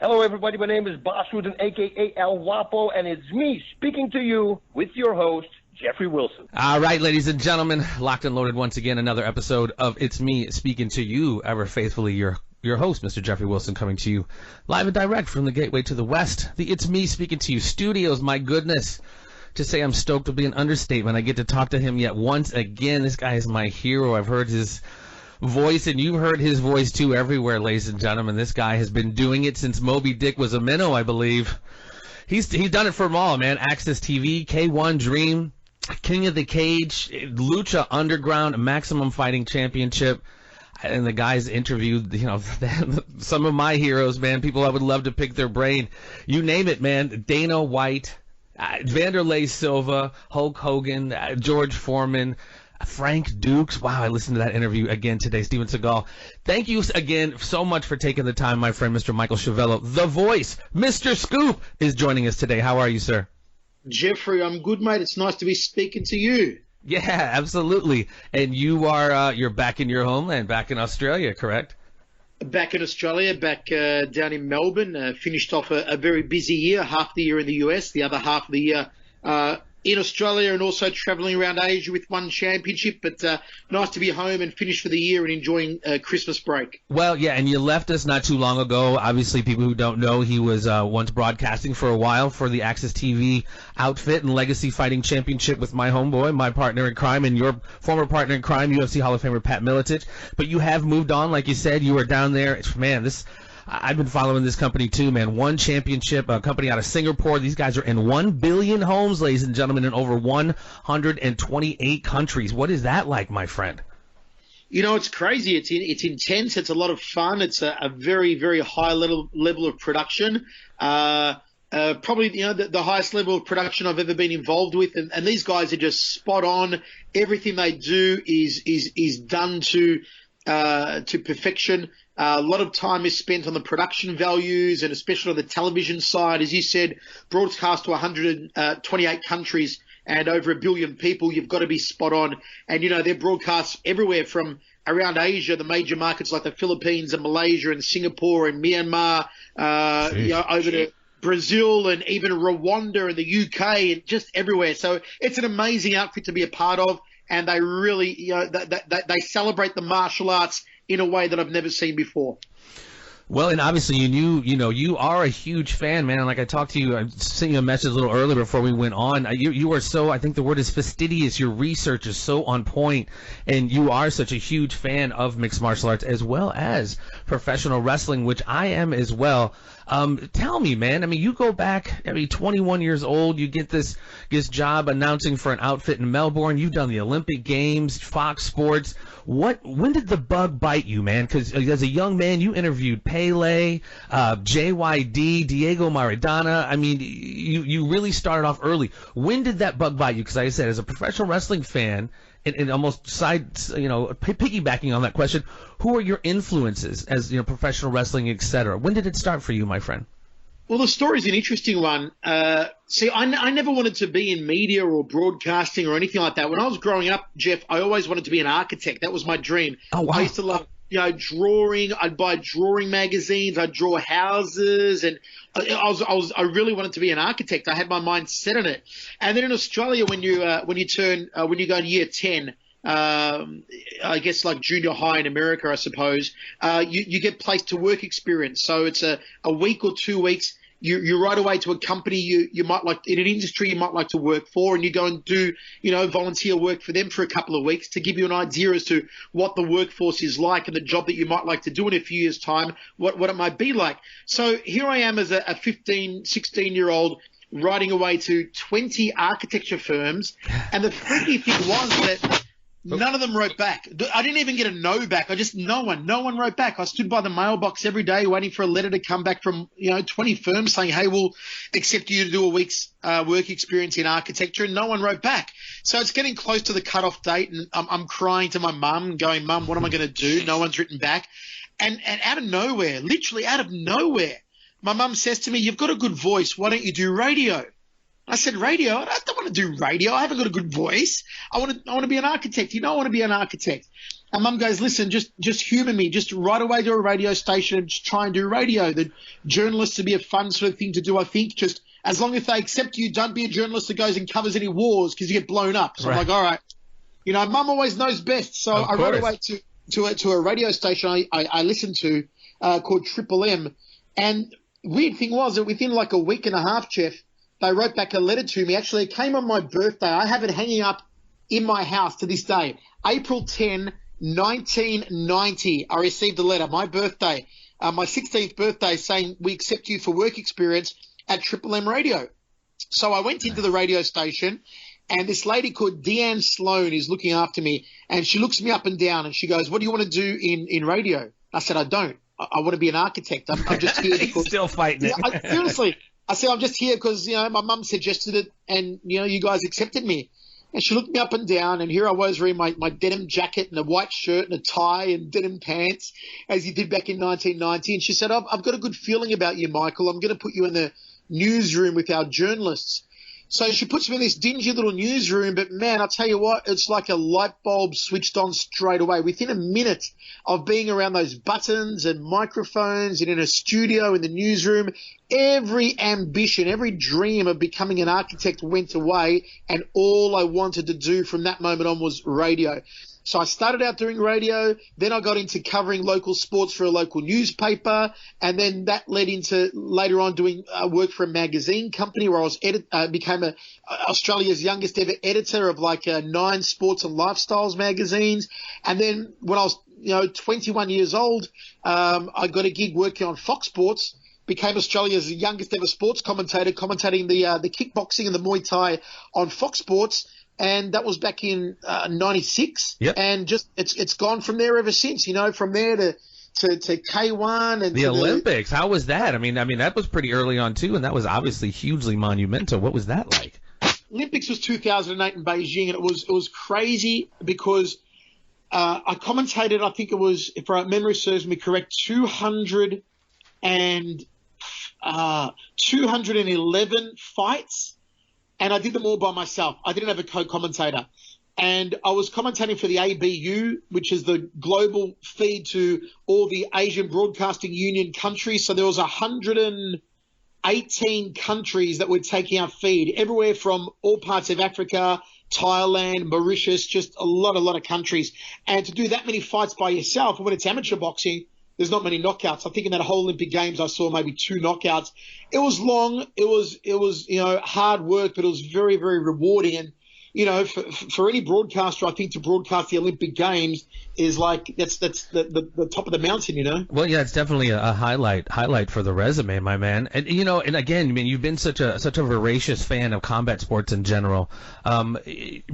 Hello, everybody. My name is Boss Rudin, a.k.a. El Guapo, and it's me speaking to you with your host, Jeffrey Wilson. All right, ladies and gentlemen, locked and loaded once again, another episode of It's Me Speaking to You, ever faithfully your host, Mr. Jeffrey Wilson, coming to you live and direct from the Gateway to the West, the It's Me Speaking to You studios. My goodness, to say I'm stoked will be an understatement. I get to talk to him yet once again. This guy is my hero. I've heard his voice, and you've heard his voice too everywhere, ladies and gentlemen. This guy has been doing it since Moby Dick was a minnow, I believe. He's done it for them all, man. Access TV, K1 Dream, King of the Cage, Lucha Underground, Maximum Fighting Championship. And the guys interviewed, some of my heroes, man, people I would love to pick their brain. You name it, man. Dana White, Vanderlei Silva, Hulk Hogan, George Foreman, Frank Dukes. Wow, I listened to that interview again today. Steven Seagal. Thank you again so much for taking the time, my friend, Mr. Michael Schiavello. The Voice, Mr. Scoop, is joining us today. How are you, sir? Jeffrey, I'm good, mate. It's nice to be speaking to you. Yeah, absolutely. And you are you're back in your homeland, back in Australia, correct? Back in Australia, back down in Melbourne. Finished off a very busy year, half the year in the US, the other half of the year in Australia, and also travelling around Asia with one championship. But nice to be home and finished for the year and enjoying Christmas break. Well, yeah, and you left us not too long ago. Obviously, people who don't know, he was once broadcasting for a while for the Access TV outfit and Legacy Fighting Championship with my homeboy, my partner in crime, and your former partner in crime, UFC Hall of Famer Pat Miletich. But you have moved on, like you said. You were down there. Man, I've been following this company too, man. One championship, a company out of Singapore. These guys are in 1 billion homes, ladies and gentlemen, in over 128 countries. What is that like, my friend? It's crazy. It's intense. It's a lot of fun. It's a very, very high level of production. Probably, the highest level of production I've ever been involved with. And these guys are just spot on. Everything they do is done to perfection. A lot of time is spent on the production values, and especially on the television side. As you said, broadcast to 128 countries and over 1 billion people. You've got to be spot on. And, they're broadcasts everywhere from around Asia, the major markets like the Philippines and Malaysia and Singapore and Myanmar, over to Brazil and even Rwanda and the UK and just everywhere. So it's an amazing outfit to be a part of. And they really, they celebrate the martial arts in a way that I've never seen before. Well, and obviously you are a huge fan, man. And like I talked to you, I sent you a message a little earlier before we went on. You are so, I think the word is fastidious. Your research is so on point, and you are such a huge fan of mixed martial arts as well as professional wrestling, which I am as well. Tell me, man, I mean, you go back, 21 years old, you get this job announcing for an outfit in Melbourne. You've done the Olympic Games, Fox Sports. When did the bug bite you, man? Because as a young man, you interviewed Pele, JYD, Diego Maradona. I mean, you really started off early. When did that bug bite you? Because like I said, as a professional wrestling fan, and almost piggybacking on that question, who are your influences as professional wrestling, etc.? When did it start for you, my friend? Well, the story's an interesting one. See, I never wanted to be in media or broadcasting or anything like that. When I was growing up, Jeff, I always wanted to be an architect. That was my dream. Oh, wow. I used to love drawing. I'd buy drawing magazines. I'd draw houses, and I really wanted to be an architect. I had my mind set on it. And then in Australia, when you go in year 10, I guess like junior high in America, I suppose, you get placed to work experience. So it's a week or 2 weeks. You right away to a company you might like, in an industry you might like to work for, and you go and do, volunteer work for them for a couple of weeks to give you an idea as to what the workforce is like and the job that you might like to do in a few years' time, what it might be like. So here I am as a 15, 16-year-old writing away to 20 architecture firms, and the freaky thing was that none of them wrote back. I didn't even get a no back. No one wrote back. I stood by the mailbox every day waiting for a letter to come back from 20 firms saying, hey, we'll accept you to do a week's work experience in architecture, and no one wrote back. So it's getting close to the cutoff date, and I'm crying to my mum, going, Mum, what am I going to do? No one's written back. And out of nowhere, literally out of nowhere, my mum says to me, you've got a good voice. Why don't you do radio? I said, radio? I don't want to do radio. I haven't got a good voice. I want to be an architect. I want to be an architect. And Mum goes, listen, just humour me. Just right away to a radio station and just try and do radio. The journalists would be a fun sort of thing to do, I think. Just as long as they accept you, don't be a journalist that goes and covers any wars because you get blown up. So I'm like, all right. You know, Mum always knows best. So I wrote away to a radio station I listened to called Triple M. And weird thing was that within like a week and a half, Jeff, they wrote back a letter to me. Actually, it came on my birthday. I have it hanging up in my house to this day. April 10, 1990, I received a letter, my birthday, my 16th birthday, saying we accept you for work experience at Triple M Radio. So I went into the radio station, and this lady called Deanne Sloan is looking after me, and she looks me up and down, and she goes, what do you want to do in radio? I said, I don't. I want to be an architect. I'm just here because – still fighting it. Seriously. I said, I'm just here because, you know, my mum suggested it, and, you know, you guys accepted me. And she looked me up and down, and here I was wearing my denim jacket and a white shirt and a tie and denim pants, as you did back in 1990. And she said, I've got a good feeling about you, Michael. I'm going to put you in the newsroom with our journalists. So she puts me in this dingy little newsroom, but, man, I'll tell you what, it's like a light bulb switched on straight away. Within a minute of being around those buttons and microphones and in a studio in the newsroom, every ambition, every dream of becoming an architect went away, and all I wanted to do from that moment on was radio. So I started out doing radio, then I got into covering local sports for a local newspaper, and then that led into later on doing work for a magazine company where I was became Australia's youngest ever editor of like 9 sports and lifestyles magazines. And then when I was 21 years old, I got a gig working on Fox Sports, became Australia's youngest ever sports commentator, commentating the kickboxing and the Muay Thai on Fox Sports. And that was back in 96. Yep. And just it's gone from there ever since, you know, from there to K1 and the Olympics. How was that? I mean that was pretty early on too, and that was obviously hugely monumental. What was that like? Olympics was 2008 in Beijing, and it was crazy because I commentated, I think it was, if my memory serves me correct, 211 fights. And I did them all by myself. I didn't have a co-commentator. And I was commentating for the ABU, which is the global feed to all the Asian Broadcasting Union countries. So there was 118 countries that were taking our feed, everywhere from all parts of Africa, Thailand, Mauritius, just a lot of countries. And to do that many fights by yourself, when it's amateur boxing, there's not many knockouts. I think in that whole Olympic Games, I saw maybe 2 knockouts. It was long. It was hard work, but it was very, very rewarding. And, you know, for any broadcaster, I think to broadcast the Olympic Games is like that's the top of the mountain, you know. Well, yeah, it's definitely a highlight for the resume, my man. And and again, I mean, you've been such a voracious fan of combat sports in general.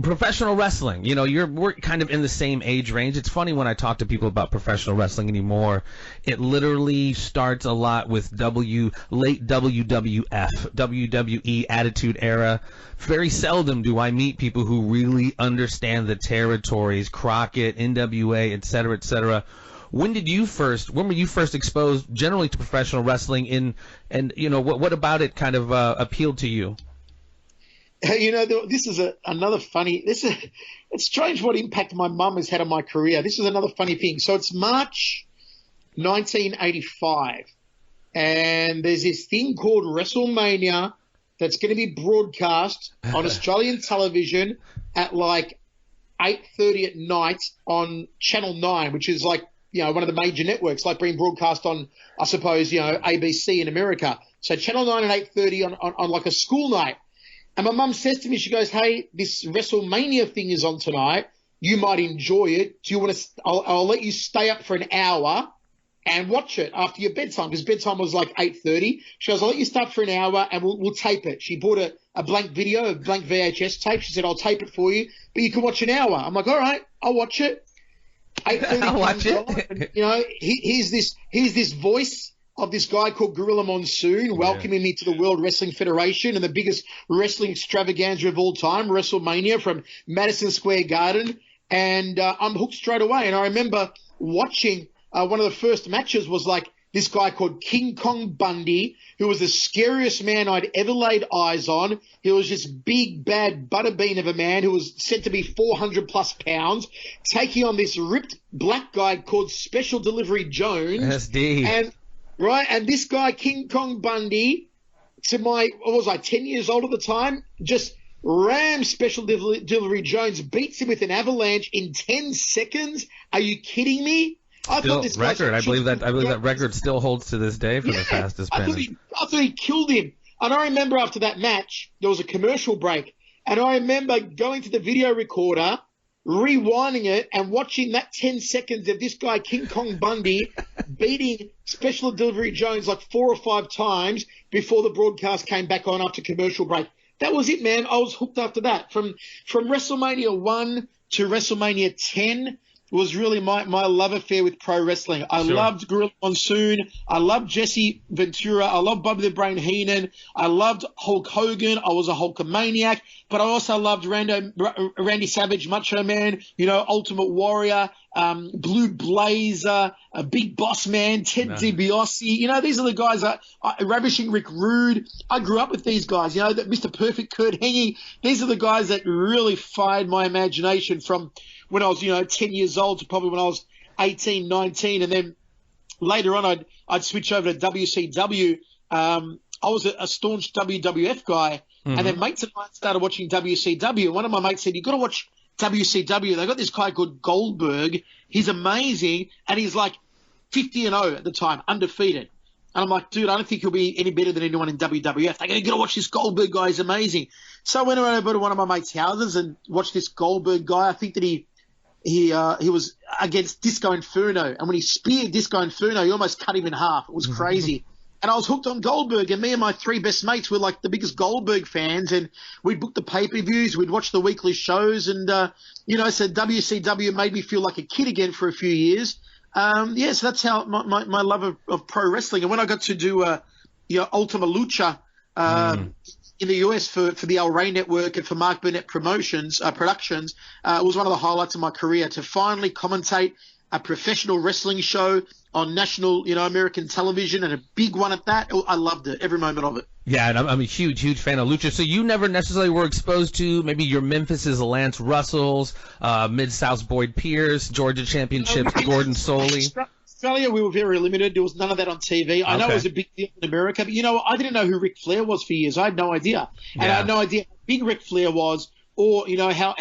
Professional wrestling, we're kind of in the same age range. It's funny when I talk to people about professional wrestling anymore. It literally starts a lot with late WWF, WWE Attitude Era. Very seldom do I meet people who really understand the territories, Crockett, NWA, et cetera, et cetera. When were you first exposed generally to professional wrestling and what about it kind of appealed to you? This is another funny, it's strange what impact my mum has had on my career. This is another funny thing. So it's March 1985 and there's this thing called WrestleMania that's going to be broadcast on Australian television at like 8:30 at night on Channel 9, which is like, one of the major networks, like being broadcast on, I suppose, ABC in America. So Channel 9 at 8:30 on like a school night. And my mum says to me, she goes, hey, this WrestleMania thing is on tonight. You might enjoy it. Do you want to, I'll let you stay up for an hour and watch it after your bedtime, because bedtime was like 8:30. She goes, I'll let you start for an hour and we'll tape it. She bought a blank video, a blank VHS tape. She said, I'll tape it for you, but you can watch an hour. I'm like, all right, I'll watch it. 8:30 I'll watch it. And, here's this voice of this guy called Gorilla Monsoon welcoming me to the World Wrestling Federation and the biggest wrestling extravaganza of all time, WrestleMania, from Madison Square Garden. And I'm hooked straight away. And I remember watching one of the first matches was like this guy called King Kong Bundy, who was the scariest man I'd ever laid eyes on. He was this big, bad butterbean of a man who was said to be 400 plus pounds, taking on this ripped black guy called Special Delivery Jones. SD. And this guy, King Kong Bundy, to my, what was I, 10 years old at the time, just rams Special Delivery Jones, beats him with an avalanche in 10 seconds. Are you kidding me? I believe that record still holds to this day for the fastest pen. I thought he killed him. And I remember after that match, there was a commercial break. And I remember going to the video recorder, rewinding it, and watching that 10 seconds of this guy, King Kong Bundy, beating Special Delivery Jones like 4 or 5 times before the broadcast came back on after commercial break. That was it, man. I was hooked after that. From WrestleMania 1 to WrestleMania 10 was really my love affair with pro wrestling. I loved Gorilla Monsoon. I loved Jesse Ventura. I loved Bobby the Brain Heenan. I loved Hulk Hogan. I was a Hulkamaniac. But I also loved Randy Savage, Macho Man, Ultimate Warrior, Blue Blazer, Big Boss Man, Ted DiBiase. These are the guys Ravishing Rick Rude. I grew up with these guys, that Mr. Perfect Kurt Hennig. These are the guys that really fired my imagination from when I was, 10 years old to probably when I was 18, 19. And then later on, I'd switch over to WCW. I was a staunch WWF guy. Mm-hmm. And then mates of mine started watching WCW. One of my mates said, "You've got to watch WCW. They got this guy called Goldberg. He's amazing. And he's like 50-0 at the time, undefeated." And I'm like, "Dude, I don't think he'll be any better than anyone in WWF. They're going to watch this Goldberg guy. He's amazing." So I went over to one of my mates' houses and watched this Goldberg guy. I think that he was against Disco Inferno. And when he speared Disco Inferno, he almost cut him in half. It was crazy. And I was hooked on Goldberg, and me and my 3 best mates were like the biggest Goldberg fans, and we'd book the pay-per-views, we'd watch the weekly shows, and, so WCW made me feel like a kid again for a few years. So that's how my love of pro wrestling. And when I got to do Ultima Lucha in the US for the El Rey Network and for Mark Burnett Productions, it was one of the highlights of my career to finally commentate a professional wrestling show on national, American television, and a big one at that. I loved it, every moment of it. Yeah, and I'm a huge fan of Lucha. So you never necessarily were exposed to maybe your Memphis's Lance Russells, Mid-South's Boyd Pierce, Georgia Championships, Gordon Soley. Australia, we were very limited. There was none of that on TV. I know it was a big deal in America, but I didn't know who Ric Flair was for years. I had no idea. And I had no idea how big Ric Flair was, or how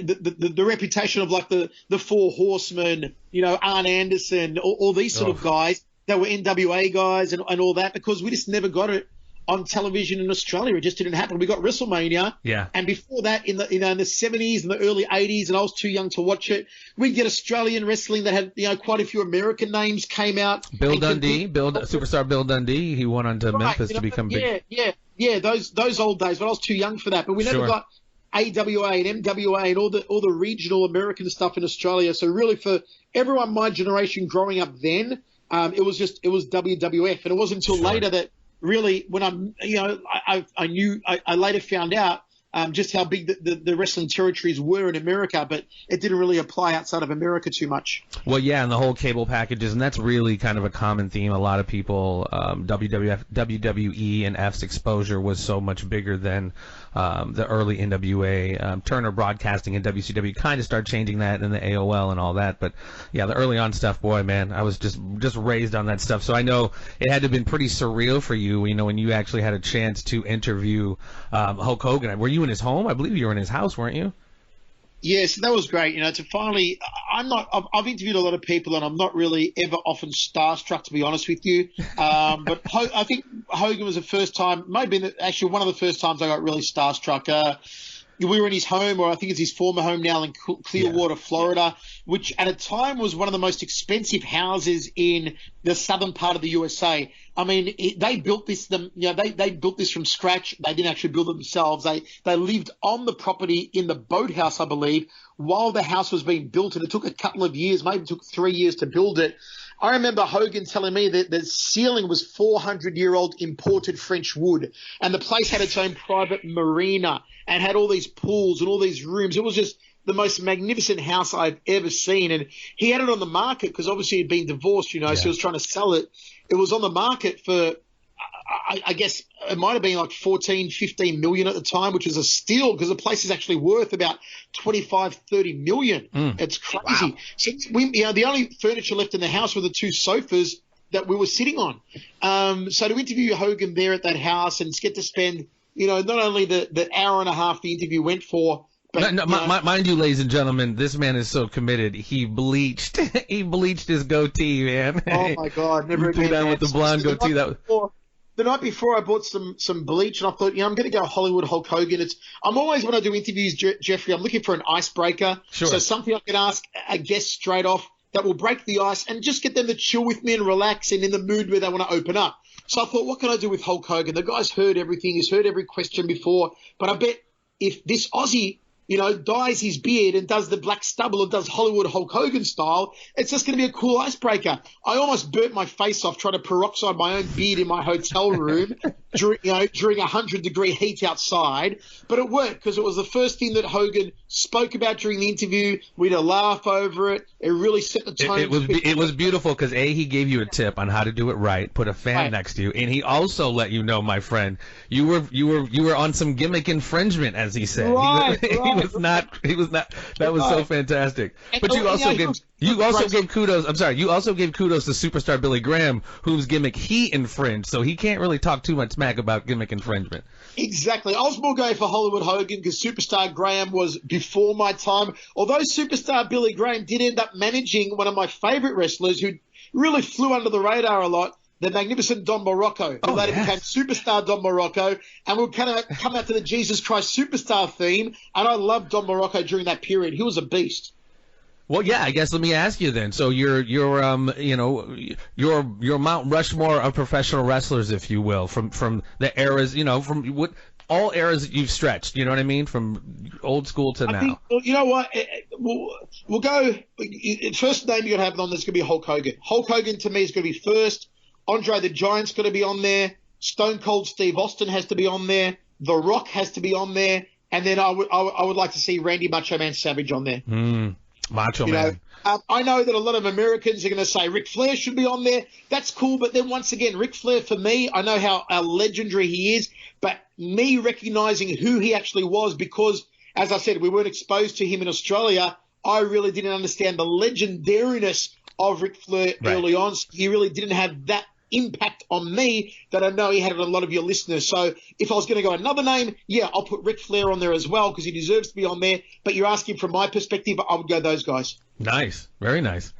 the reputation of like the 4 Horsemen, Arn Anderson, all these sort of guys that were NWA guys and all that, because we just never got it on television in Australia. It just didn't happen. We got WrestleMania, and before that, in the 70s and the early 80s, and I was too young to watch it. We'd get Australian wrestling that had quite a few American names came out. Bill Dundee, superstar Bill Dundee, he went on to Memphis to become big. Yeah, those old days. But I was too young for that. But we never got AWA and MWA and all the regional American stuff in Australia. So really, for everyone my generation growing up then, it was WWF, and it wasn't until later that really, when I later found out just how big the wrestling territories were in America, but it didn't really apply outside of America too much. Well, yeah, and the whole cable packages, and that's really kind of a common theme. A lot of people, WWE and F's exposure was so much bigger than the early NWA. Turner Broadcasting and WCW kind of started changing that, and the AOL and all that. But yeah, the early on stuff, boy, man, I was just raised on that stuff. So I know it had to have been pretty surreal for you, when you actually had a chance to interview Hulk Hogan. Were you in his home? I believe you were in his house, weren't you? Yes, that was great. To finally, I've interviewed a lot of people, and I'm not really ever often starstruck, to be honest with you. But I think Hogan was the first time, maybe actually one of the first times I got really starstruck. We were in his home, or I think it's his former home now in Clearwater, Florida, which at a time was one of the most expensive houses in the southern part of the USA. I mean, they built this. They built this from scratch. They didn't actually build it themselves. They lived on the property in the boathouse, I believe, while the house was being built, and it took a couple of years, maybe it took 3 years to build it. I remember Hogan telling me that the ceiling was 400-year-old imported French wood, and the place had its own private marina and had all these pools and all these rooms. It was just the most magnificent house I've ever seen. And he had it on the market because obviously he'd been divorced, so he was trying to sell it. It was on the market for, I guess it might have been like 14, 15 million at the time, which was a steal because the place is actually worth about 25, 30 million. It's crazy. Wow. So the only furniture left in the house were the 2 sofas that we were sitting on. So to interview Hogan there at that house and get to spend, not only the hour and a half the interview went for, but mind you, ladies and gentlemen, this man is so committed. He bleached his goatee, man. Oh my God, never again. Down with the blonde goatee. The night before, I bought some bleach, and I thought, I'm going to go Hollywood Hulk Hogan. I'm always, when I do interviews, Jeffrey, I'm looking for an icebreaker. Sure. So something I can ask a guest straight off that will break the ice and just get them to chill with me and relax and in the mood where they want to open up. So I thought, what can I do with Hulk Hogan? The guy's heard everything. He's heard every question before. But I bet if this Aussie, dyes his beard and does the black stubble and does Hollywood Hulk Hogan style, it's just going to be a cool icebreaker. I almost burnt my face off trying to peroxide my own beard in my hotel room during 100-degree heat outside. But it worked because it was the first thing that Hogan spoke about during the interview. We had a laugh over it. It really set the tone. It was beautiful because he gave you a tip on how to do it right, put a fan next to you, and he also let you know, my friend, you were on some gimmick infringement, as he said. He was not. That was so fantastic. But you also gave kudos. I'm sorry. You also gave kudos to superstar Billy Graham, whose gimmick he infringed. So he can't really talk too much smack about gimmick infringement. Exactly. I was more going for Hollywood Hogan because Superstar Graham was before my time. Although Superstar Billy Graham did end up managing one of my favorite wrestlers who really flew under the radar a lot, the magnificent Don Morocco, who later became Superstar Don Morocco, and we'll kind of come out to the Jesus Christ Superstar theme. And I loved Don Morocco during that period. He was a beast. Well, yeah, I guess let me ask you then. So you're Mount Rushmore of professional wrestlers, if you will, from the eras, from what all eras that you've stretched. You know what I mean, from old school to now. Think, well, you know what? We'll go. First name you're gonna have on there's gonna be Hulk Hogan. Hulk Hogan to me is gonna be first. Andre the Giant's got to be on there. Stone Cold Steve Austin has to be on there. The Rock has to be on there. And then I would like to see Randy Macho Man Savage on there. Macho Man. I know that a lot of Americans are going to say Ric Flair should be on there. That's cool. But then once again, Ric Flair, for me, I know how legendary he is. But me recognizing who he actually was because, as I said, we weren't exposed to him in Australia, I really didn't understand the legendariness of Ric Flair early on. So he really didn't have that impact on me that I know he had on a lot of your listeners. So if I was going to go another name, I'll put Ric Flair on there as well because he deserves to be on there. But you're asking from my perspective, I would go those guys. Nice. Very nice.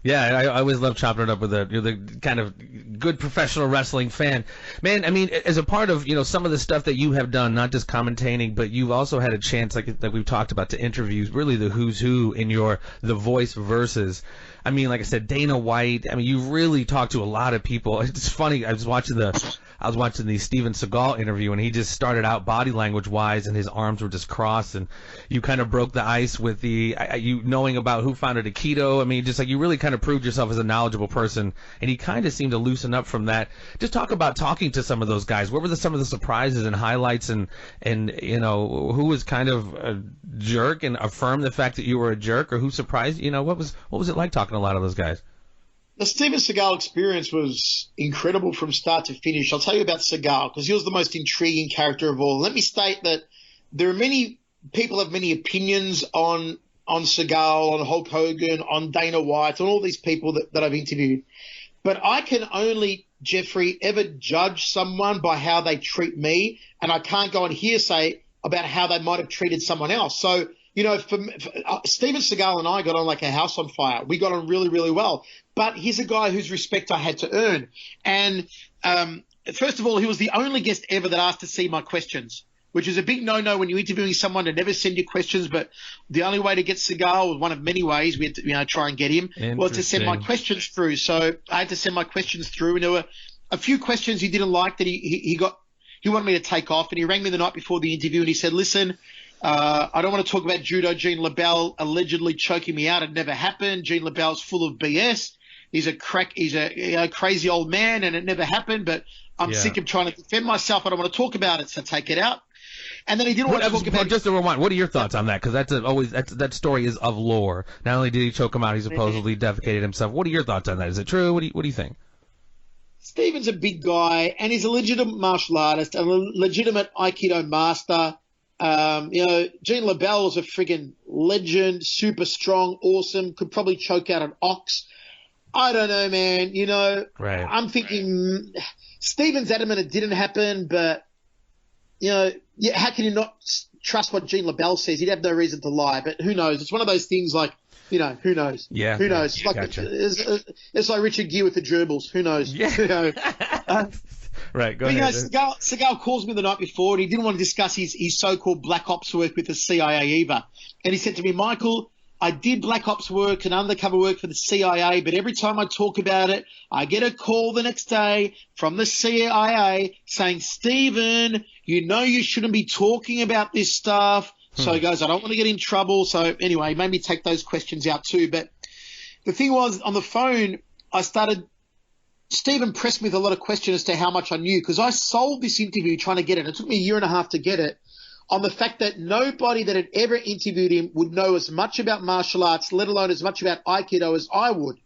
Yeah, I always love chopping it up with you're the kind of good professional wrestling fan. Man, I mean, as a part of, some of the stuff that you have done, not just commentating, but you've also had a chance, like we've talked about, to interview really the who's who in The Voice versus. I mean, like I said, Dana White. I mean, you've really talked to a lot of people. It's funny. I was watching the Steven Seagal interview, and he just started out body language wise, and his arms were just crossed, and you kind of broke the ice with you knowing about who founded Aikido. I mean, just like you really kind of proved yourself as a knowledgeable person, and he kind of seemed to loosen up from that. Just talk about talking to some of those guys. What were some of the surprises and highlights, and who was kind of a jerk and affirmed the fact that you were a jerk, or who surprised you? What was it like talking to a lot of those guys? The Steven Seagal experience was incredible from start to finish. I'll tell you about Seagal because he was the most intriguing character of all. Let me state that there are many people have many opinions on Seagal, on Hulk Hogan, on Dana White, on all these people that I've interviewed. But I can only, Jeffrey, ever judge someone by how they treat me, and I can't go on hearsay about how they might have treated someone else. So, for Steven Seagal and I got on like a house on fire. We got on really, really well. But he's a guy whose respect I had to earn. And first of all, he was the only guest ever that asked to see my questions, which is a big no-no when you're interviewing someone to never send you questions. But the only way to get Seagal, one of many ways we had to try and get him, was to send my questions through. So I had to send my questions through. And there were a few questions he didn't like that he wanted me to take off. And he rang me the night before the interview and he said, listen, I don't want to talk about judo. Gene LaBelle allegedly choking me out. It never happened. Gene LaBelle's full of BS. he's a crazy old man and it never happened, but I'm sick of trying to defend myself. I don't want to talk about it, so take it out. And then he didn't want to talk about it. Just to rewind, what are your thoughts on that? Because that story is of lore. Not only did he choke him out, he supposedly defecated himself. What are your thoughts on that? Is it true? What do you think? Stephen's a big guy, and he's a legitimate martial artist, a legitimate Aikido master. Gene LaBelle was a friggin' legend, super strong, awesome, could probably choke out an ox. I don't know, man. Right. I'm thinking Stephen's adamant it didn't happen, but, how can you not trust what Gene LaBelle says? He'd have no reason to lie, but who knows? It's one of those things like, who knows? Yeah. Who knows? It's like, gotcha. it's like Richard Gere with the gerbils. Who knows? Yeah. Right, go ahead. Seagal calls me the night before, and he didn't want to discuss his so-called black ops work with the CIA either. And he said to me, Michael, I did black ops work and undercover work for the CIA, but every time I talk about it, I get a call the next day from the CIA saying, Stephen, you shouldn't be talking about this stuff. So he goes, I don't want to get in trouble. So anyway, he made me take those questions out too. But the thing was, on the phone, Stephen pressed me with a lot of questions as to how much I knew, because I sold this interview trying to get it. It took me a year and a half to get it, on the fact that nobody that had ever interviewed him would know as much about martial arts, let alone as much about Aikido as I would.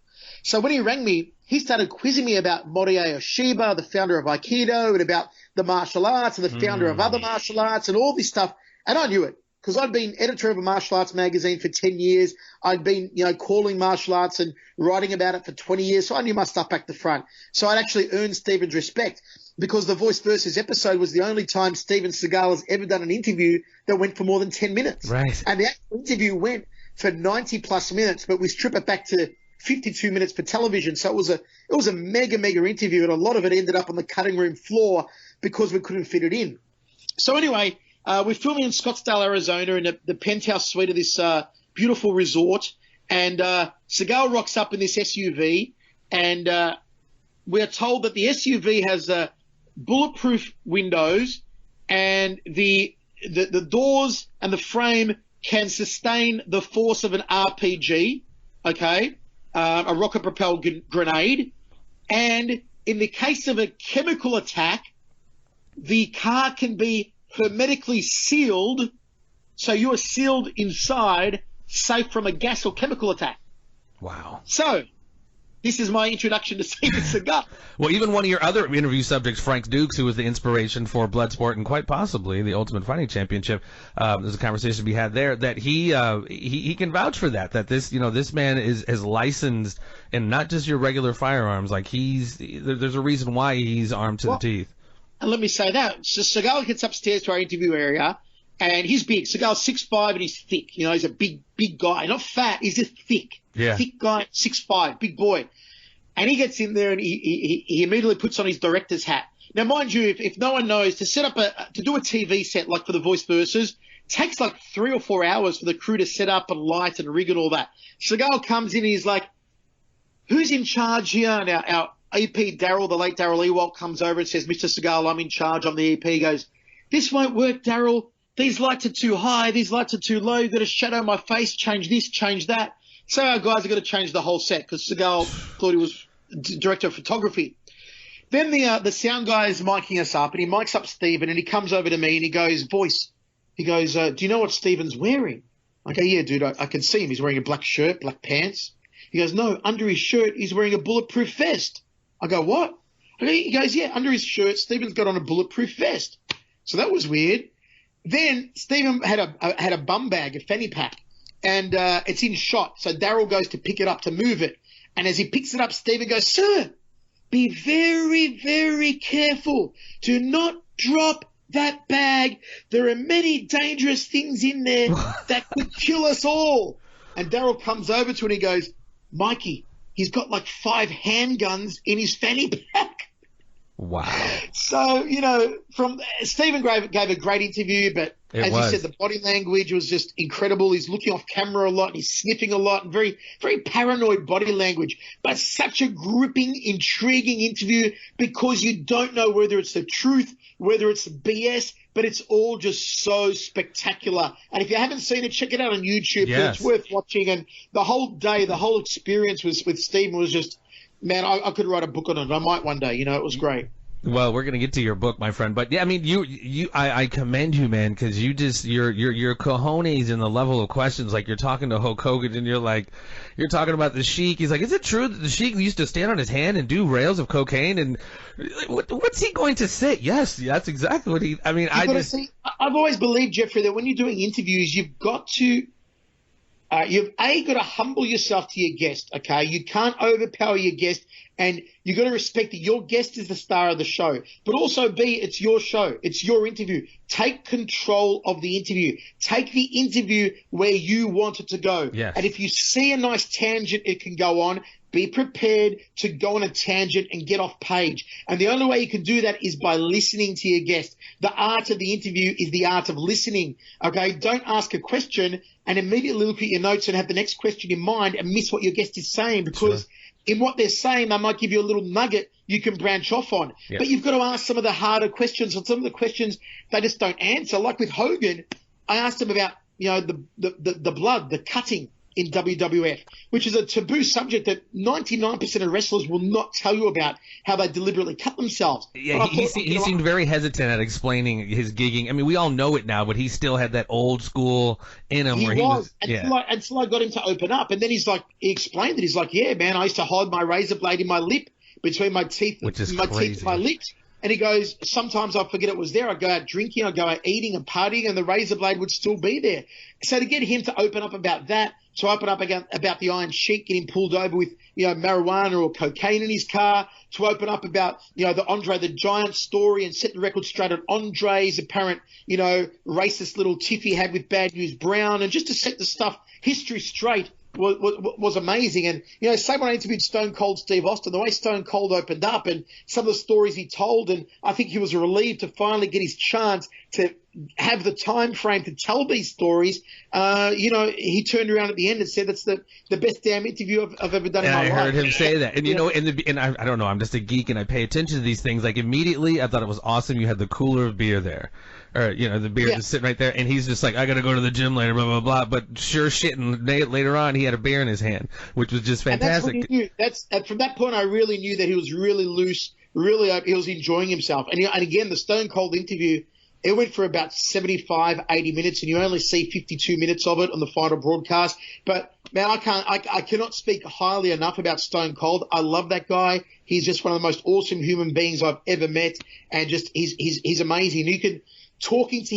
So when he rang me, he started quizzing me about Morihei Ueshiba, the founder of Aikido, and about the martial arts and the founder of other martial arts and all this stuff. And I knew it, because I'd been editor of a martial arts magazine for 10 years. I'd been, calling martial arts and writing about it for 20 years. So I knew my stuff back to front. So I'd actually earned Stephen's respect, because the Voice Versus episode was the only time Steven Seagal has ever done an interview that went for more than 10 minutes. Right. And the actual interview went for 90 plus minutes, but we strip it back to 52 minutes for television. So it was a mega interview, and a lot of it ended up on the cutting room floor because we couldn't fit it in. So anyway, we're filming in Scottsdale, Arizona, in the penthouse suite of this beautiful resort. And Seagal rocks up in this SUV, and we are told that the SUV has bulletproof windows, and the doors and the frame can sustain the force of an RPG, okay, a rocket-propelled grenade. And in the case of a chemical attack, the car can be hermetically sealed, so you are sealed inside, safe from a gas or chemical attack. Wow. So this is my introduction to Steven Seagal. Well, even one of your other interview subjects, Frank Dukes, who was the inspiration for Bloodsport and quite possibly the Ultimate Fighting Championship, there's a conversation to be had there that he can vouch for that this man is licensed in not just your regular firearms. Like there's a reason why he's armed to the teeth. And let me say that. So Seagal gets upstairs to our interview area, and he's big. Seagal's 6'5", and he's thick. He's a big guy. Not fat, he's just thick. Yeah. Thick guy, 6'5", big boy. And he gets in there, and he immediately puts on his director's hat. Now, mind you, if no one knows, to do a TV set like for the Voice Versus takes like 3 or 4 hours for the crew to set up and light and rig and all that. Seagal comes in, and he's like, who's in charge here? And our EP Daryl, the late Daryl Ewald, comes over and says, Mr. Seagal, I'm in charge. I'm the EP. He goes, this won't work, Daryl. These lights are too high. These lights are too low. You've got to shadow my face, change this, change that. So our guys are going to change the whole set, because Seagal thought he was director of photography. Then the sound guy is miking us up, and he mics up Steven, and he comes over to me and he goes, Voice. He goes, do you know what Steven's wearing? I go, yeah, dude, I can see him. He's wearing a black shirt, black pants. He goes, no, under his shirt, he's wearing a bulletproof vest. I go, what? He goes, yeah, under his shirt, Steven's got on a bulletproof vest. So that was weird. Then Steven had a bum bag, a fanny pack, and it's in shot. So Daryl goes to pick it up to move it. And as he picks it up, Steven goes, sir, be very, very careful. Do not drop that bag. There are many dangerous things in there that could kill us all. And Daryl comes over to him and he goes, Mikey, he's got like 5 handguns in his fanny pack. Wow. So, Steven gave a great interview, but you said, the body language was just incredible. He's looking off camera a lot, and he's sniffing a lot, and very, very paranoid body language. But such a gripping, intriguing interview, because you don't know whether it's the truth, whether it's BS, but it's all just so spectacular. And if you haven't seen it, check it out on YouTube. Yes. It's worth watching. And the whole day, the whole experience with Steven was just Man, I could write a book on it. I might one day. It was great. Well, we're gonna get to your book, my friend, but yeah, I mean, I commend you, man, because you just your cojones in the level of questions. Like, you're talking to Hulk Hogan, and you're talking about the Sheik. He's like, is it true that the Sheik used to stand on his hand and do rails of cocaine? And what's he going to say? Yes, that's exactly what he. I mean, I've always believed, Jeffrey, that when you're doing interviews, you've got to. You've got to humble yourself to your guest, okay? You can't overpower your guest, and you've got to respect that your guest is the star of the show. But also, B, it's your show. It's your interview. Take control of the interview. Take the interview where you want it to go. Yes. And if you see a nice tangent it can go on, be prepared to go on a tangent and get off page. And the only way you can do that is by listening to your guest. The art of the interview is the art of listening, okay? Don't ask a question and immediately look at your notes and have the next question in mind and miss what your guest is saying, because in what they're saying, they might give you a little nugget you can branch off on. Yeah. But you've got to ask some of the harder questions, and some of the questions they just don't answer. Like with Hogan, I asked him about, the blood, the cutting in WWF, which is a taboo subject that 99% of wrestlers will not tell you about, how they deliberately cut themselves. Yeah, he seemed very hesitant at explaining his gigging. I mean, we all know it now, but he still had that old school in him where he was. Until I got him to open up, and then he explained it. He's like, yeah, man, I used to hold my razor blade in my lip between my teeth, which is my crazy. teeth and my lips. And he goes, sometimes I forget it was there. I'd go out drinking, I'd go out eating and partying, and the razor blade would still be there. So to get him to open up about that, to open up about the Iron Sheik getting pulled over with, marijuana or cocaine in his car, to open up about, the Andre the Giant story and set the record straight on Andre's apparent, racist little tiff he had with Bad News Brown, and just to set the history straight was amazing. And, same when I interviewed Stone Cold Steve Austin, the way Stone Cold opened up and some of the stories he told, and I think he was relieved to finally get his chance to have the time frame to tell these stories. He turned around at the end and said that's the best damn interview I've ever done in my life. I heard him say that. And I don't know, I'm just a geek and I pay attention to these things. Like, immediately I thought it was awesome you had the cooler of beer there. Or, the beer just sitting right there, and he's just like, I got to go to the gym later, blah, blah, blah. But sure shit, and later on, he had a beer in his hand, which was just fantastic. And that's when you knew. From that point, I really knew that he was really loose, really he was enjoying himself. And again, the Stone Cold interview, it went for about 75, 80 minutes, and you only see 52 minutes of it on the final broadcast. But, man, I cannot speak highly enough about Stone Cold. I love that guy. He's just one of the most awesome human beings I've ever met, and just he's amazing. You can talking to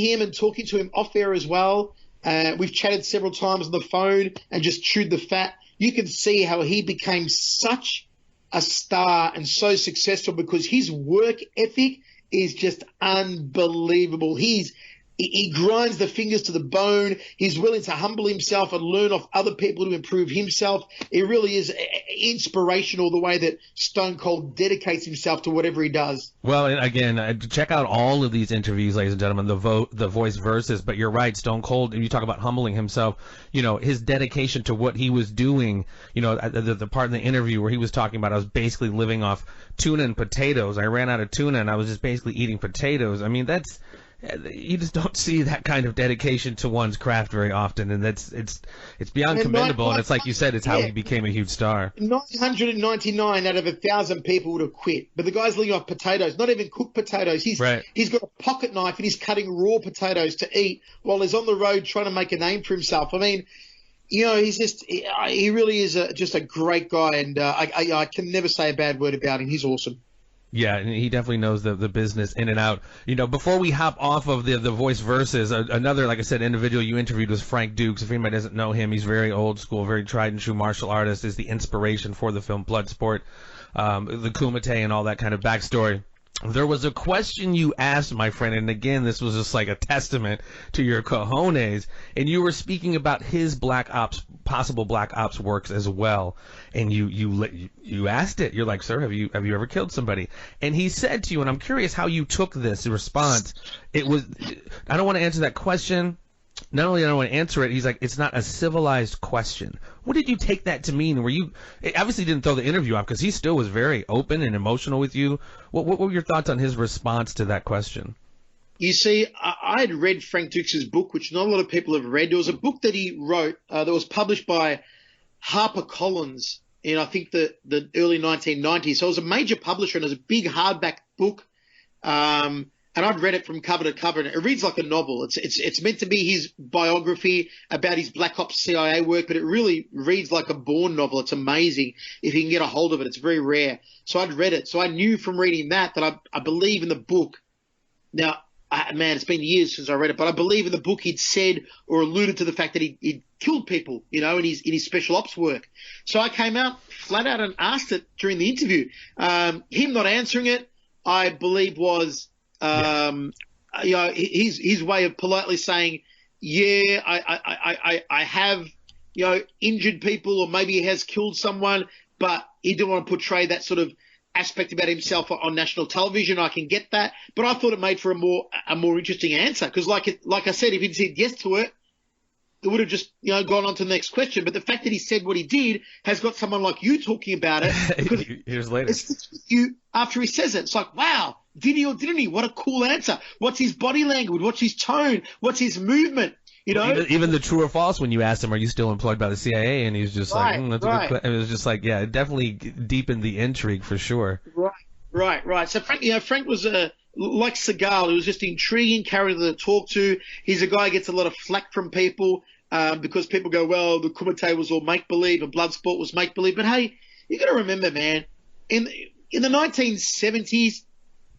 him off air as well. We've chatted several times on the phone and just chewed the fat. You can see how he became such a star and so successful because his work ethic is just unbelievable. He grinds the fingers to the bone. He's willing to humble himself and learn off other people to improve himself. It really is inspirational the way that Stone Cold dedicates himself to whatever he does. Well, and again, check out all of these interviews, ladies and gentlemen, the voice versus. But you're right, Stone Cold, you talk about humbling himself, his dedication to what he was doing, the part in the interview where he was talking about I was basically living off tuna and potatoes. I ran out of tuna and I was just basically eating potatoes. I mean, you just don't see that kind of dedication to one's craft very often, and it's beyond commendable. And it's like you said, it's how he became a huge star. 999 out of 1,000 people would have quit, but the guy's living off potatoes, not even cooked potatoes. He's got a pocket knife and he's cutting raw potatoes to eat while he's on the road trying to make a name for himself. I mean, he really is just a great guy, and I can never say a bad word about him. He's awesome. Yeah, and he definitely knows the business in and out. Before we hop off of the voice versus, another, like I said, individual you interviewed was Frank Dukes. If anybody doesn't know him, he's very old school, very tried and true martial artist, is the inspiration for the film Bloodsport, the Kumite and all that kind of backstory. There was a question you asked, my friend, and again, this was just like a testament to your cojones, and you were speaking about his possible Black Ops works as well, and you asked it. You're like, sir, have you ever killed somebody? And he said to you, and I'm curious how you took this response. It was, I don't want to answer that question. Not only do I don't want to answer it, he's like, it's not a civilized question. What did you take that to mean? It obviously didn't throw the interview off because he still was very open and emotional with you. What were your thoughts on his response to that question? You see, I had read Frank Dukes' book, which not a lot of people have read. It was a book that he wrote that was published by HarperCollins, in, I think, the early 1990s. So it was a major publisher, and it was a big hardback book. And I've read it from cover to cover, and it reads like a novel. It's meant to be his biography about his Black Ops CIA work, but it really reads like a Bourne novel. It's amazing if you can get a hold of it. It's very rare. So I'd read it. So I knew from reading that I believe in the book. Now, man, it's been years since I read it, but I believe in the book he'd said or alluded to the fact that he'd killed people, in his special ops work. So I came out flat out and asked it during the interview. Him not answering it, I believe, was his way of politely saying, yeah, I have, injured people, or maybe he has killed someone, but he didn't want to portray that sort of aspect about himself on national television. I can get that, but I thought it made for a more interesting answer, because like I said, if he'd said yes to it, it would have just gone on to the next question. But the fact that he said what he did has got someone like you talking about it. Because Here's later. It sticks with you after he says it. It's like, wow, did he or didn't he? What a cool answer. What's his body language? What's his tone? What's his movement? Even the true or false, when you asked him, are you still employed by the CIA? And he's just that's a good question. It was just like, yeah, it definitely deepened the intrigue for sure. Right. So Frank was like Seagal. He was just an intriguing character to talk to. He's a guy who gets a lot of flack from people because people go, well, the Kumite was all make-believe and Bloodsport was make-believe. But hey, you got to remember, man, in the 1970s,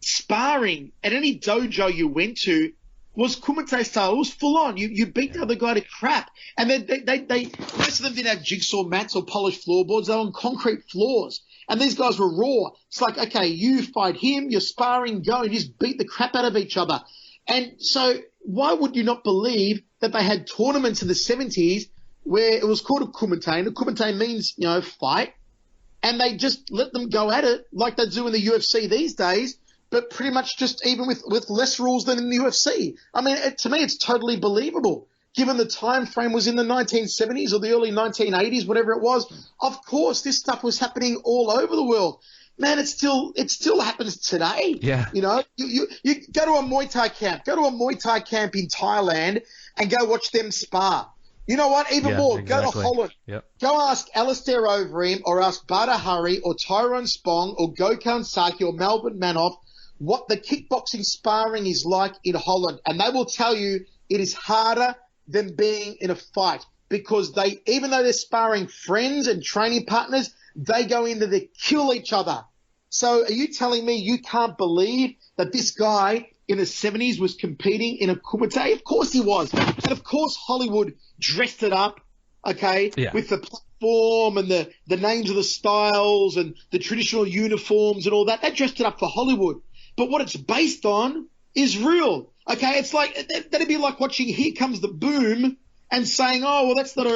sparring at any dojo you went to was Kumite style. It was full on. You beat the other guy to crap. And they most of them didn't have jigsaw mats or polished floorboards. They were on concrete floors. And these guys were raw. It's like, okay, you fight him, you're sparring, go, and you just beat the crap out of each other. And so why would you not believe that they had tournaments in the 70s where it was called a Kumite, and a Kumite means, fight, and they just let them go at it like they do in the UFC these days, but pretty much just even with less rules than in the UFC. I mean, to me, it's totally believable. Given the time frame was in the 1970s or the early 1980s, whatever it was, of course, this stuff was happening all over the world. Man, it still happens today. Yeah. You go to a Muay Thai camp. Go to a Muay Thai camp in Thailand and go watch them spar. You know what? Even more, exactly. Go to Holland. Yep. Go ask Alistair Overeem or ask Bada Hari or Tyrone Spong or Gokhan Saki or Melvin Manoff what the kickboxing sparring is like in Holland. And they will tell you it is harder than being in a fight, because even though they're sparring friends and training partners, they go in there to kill each other. So are you telling me you can't believe that this guy in the 70s was competing in a Kumite? Of course he was. And of course Hollywood dressed it up, okay, with the platform and the names of the styles and the traditional uniforms and all that. They dressed it up for Hollywood. But what it's based on is real. Okay, it's like that'd be like watching Here Comes the Boom and saying, oh, well, that's not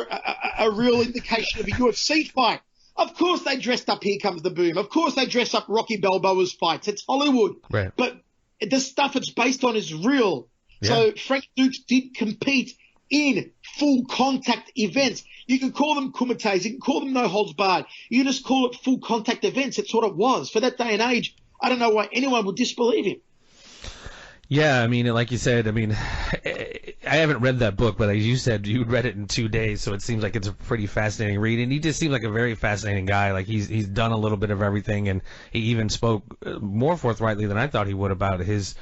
a real indication of a UFC fight. Of course they dressed up Here Comes the Boom. Of course they dress up Rocky Balboa's fights. It's Hollywood. Right. But the stuff it's based on is real. Yeah. So Frank Dukes did compete in full contact events. You can call them kumites. You can call them no holds barred. You just call it full contact events. It's what it was. For that day and age, I don't know why anyone would disbelieve him. Yeah, I mean, like you said, I mean, I haven't read that book, but as you said, you read it in 2 days, so it seems like it's a pretty fascinating read. And he just seems like a very fascinating guy. Like he's done a little bit of everything, and he even spoke more forthrightly than I thought he would about his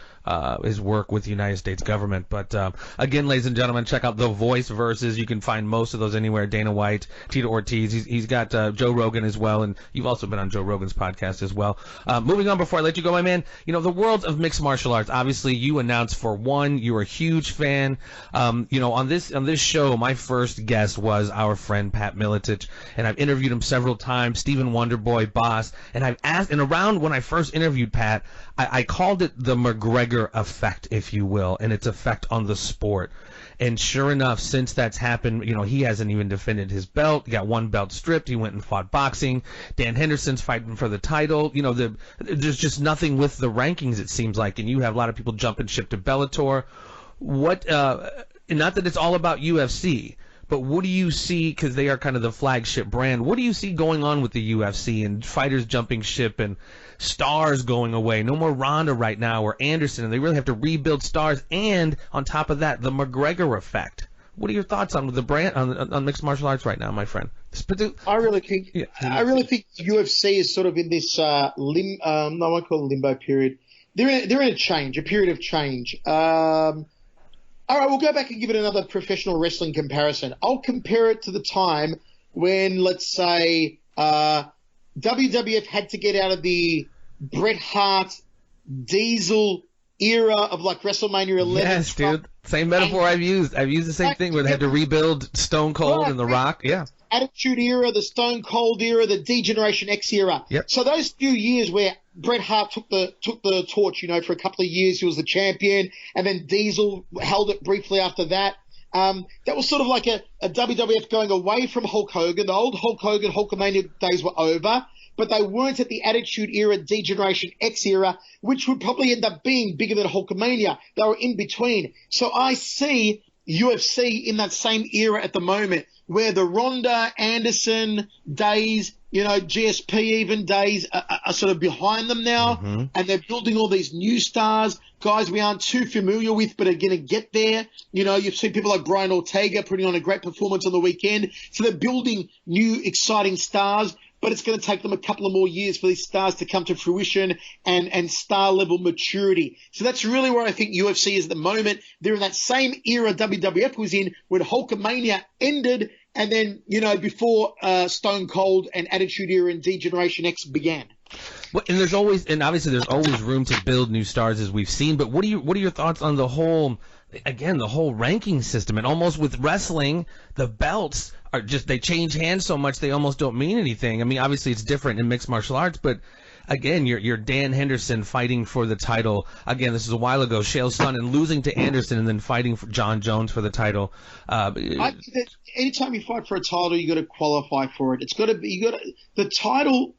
work with the United States government. But again, ladies and gentlemen, check out The Voice Versus. You can find most of those anywhere. Dana White, Tito Ortiz. He's got Joe Rogan as well, and you've also been on Joe Rogan's podcast as well. Moving on, before I let you go, my man, the world of mixed martial arts. Obviously, you announced for one, you're a huge fan. On this show, my first guest was our friend Pat Miletich, and I've interviewed him several times. Stephen Wonderboy, Boss, and I've asked. And around when I first interviewed Pat, I called it the McGregor effect, if you will, and its effect on the sport. And sure enough, since that's happened, he hasn't even defended his belt. He got one belt stripped. He went and fought boxing. Dan Henderson's fighting for the title. There's just nothing with the rankings, it seems like. And you have a lot of people jumping ship to Bellator. Not that it's all about UFC, but what do you see, because they are kind of the flagship brand, what do you see going on with the UFC and fighters jumping ship and stars going away? No more Ronda right now or Anderson, and they really have to rebuild stars. And on top of that, the McGregor effect. What are your thoughts on the brand on mixed martial arts right now, my friend? I really think UFC is sort of in this I won't call it limbo period. They're in a period of change. All right, we'll go back and give it another professional wrestling comparison. I'll compare it to the time when, let's say, WWF had to get out of the Bret Hart, Diesel era of like WrestleMania 11. Yes, dude. Same metaphor I've used. I've used the same thing where they had to rebuild Stone Cold and The Rock. Yeah. Attitude Era, the Stone Cold era, the D-Generation X era. Yep. So those few years where Bret Hart took the torch, for a couple of years he was the champion, and then Diesel held it briefly after that. That was sort of like a WWF going away from Hulk Hogan. The old Hulk Hogan, Hulkamania days were over, but they weren't at the Attitude Era, D-Generation X era, which would probably end up being bigger than Hulkamania. They were in between. So I see UFC in that same era at the moment, where the Ronda, Anderson days, GSP even days are sort of behind them now, and they're building all these new stars, guys we aren't too familiar with but are going to get there. You've seen people like Brian Ortega putting on a great performance on the weekend. So they're building new, exciting stars, but it's going to take them a couple of more years for these stars to come to fruition and star-level maturity. So that's really where I think UFC is at the moment. They're in that same era WWF was in when Hulkamania ended, and then, before Stone Cold and Attitude Era and D-Generation X began. Well, and obviously there's always room to build new stars, as we've seen, but what are your thoughts on the whole ranking system? And almost with wrestling, the belts are they change hands so much they almost don't mean anything. I mean, obviously it's different in mixed martial arts, but again, you're Dan Henderson fighting for the title. Again, this is a while ago, Chael Sonnen losing to Anderson and then fighting for John Jones for the title. I think that anytime you fight for a title, you got to qualify for it. The title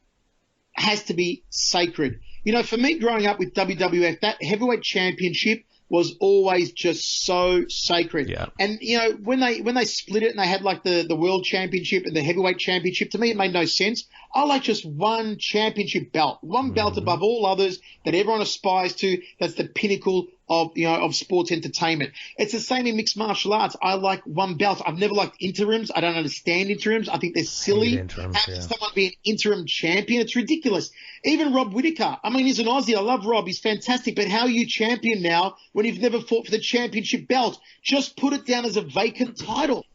has to be sacred. For me, growing up with WWF, that heavyweight championship was always just so sacred. Yeah. And when they split it and they had like the world championship and the heavyweight championship, to me it made no sense. I like just one championship belt, one belt above all others that everyone aspires to. That's the pinnacle of sports entertainment. It's the same in mixed martial arts. I like one belt. I've never liked interims. I don't understand interims. I think they're silly. Having someone be an interim champion, it's ridiculous. Even Rob Whittaker. I mean, he's an Aussie. I love Rob. He's fantastic. But how are you champion now when you've never fought for the championship belt? Just put it down as a vacant title.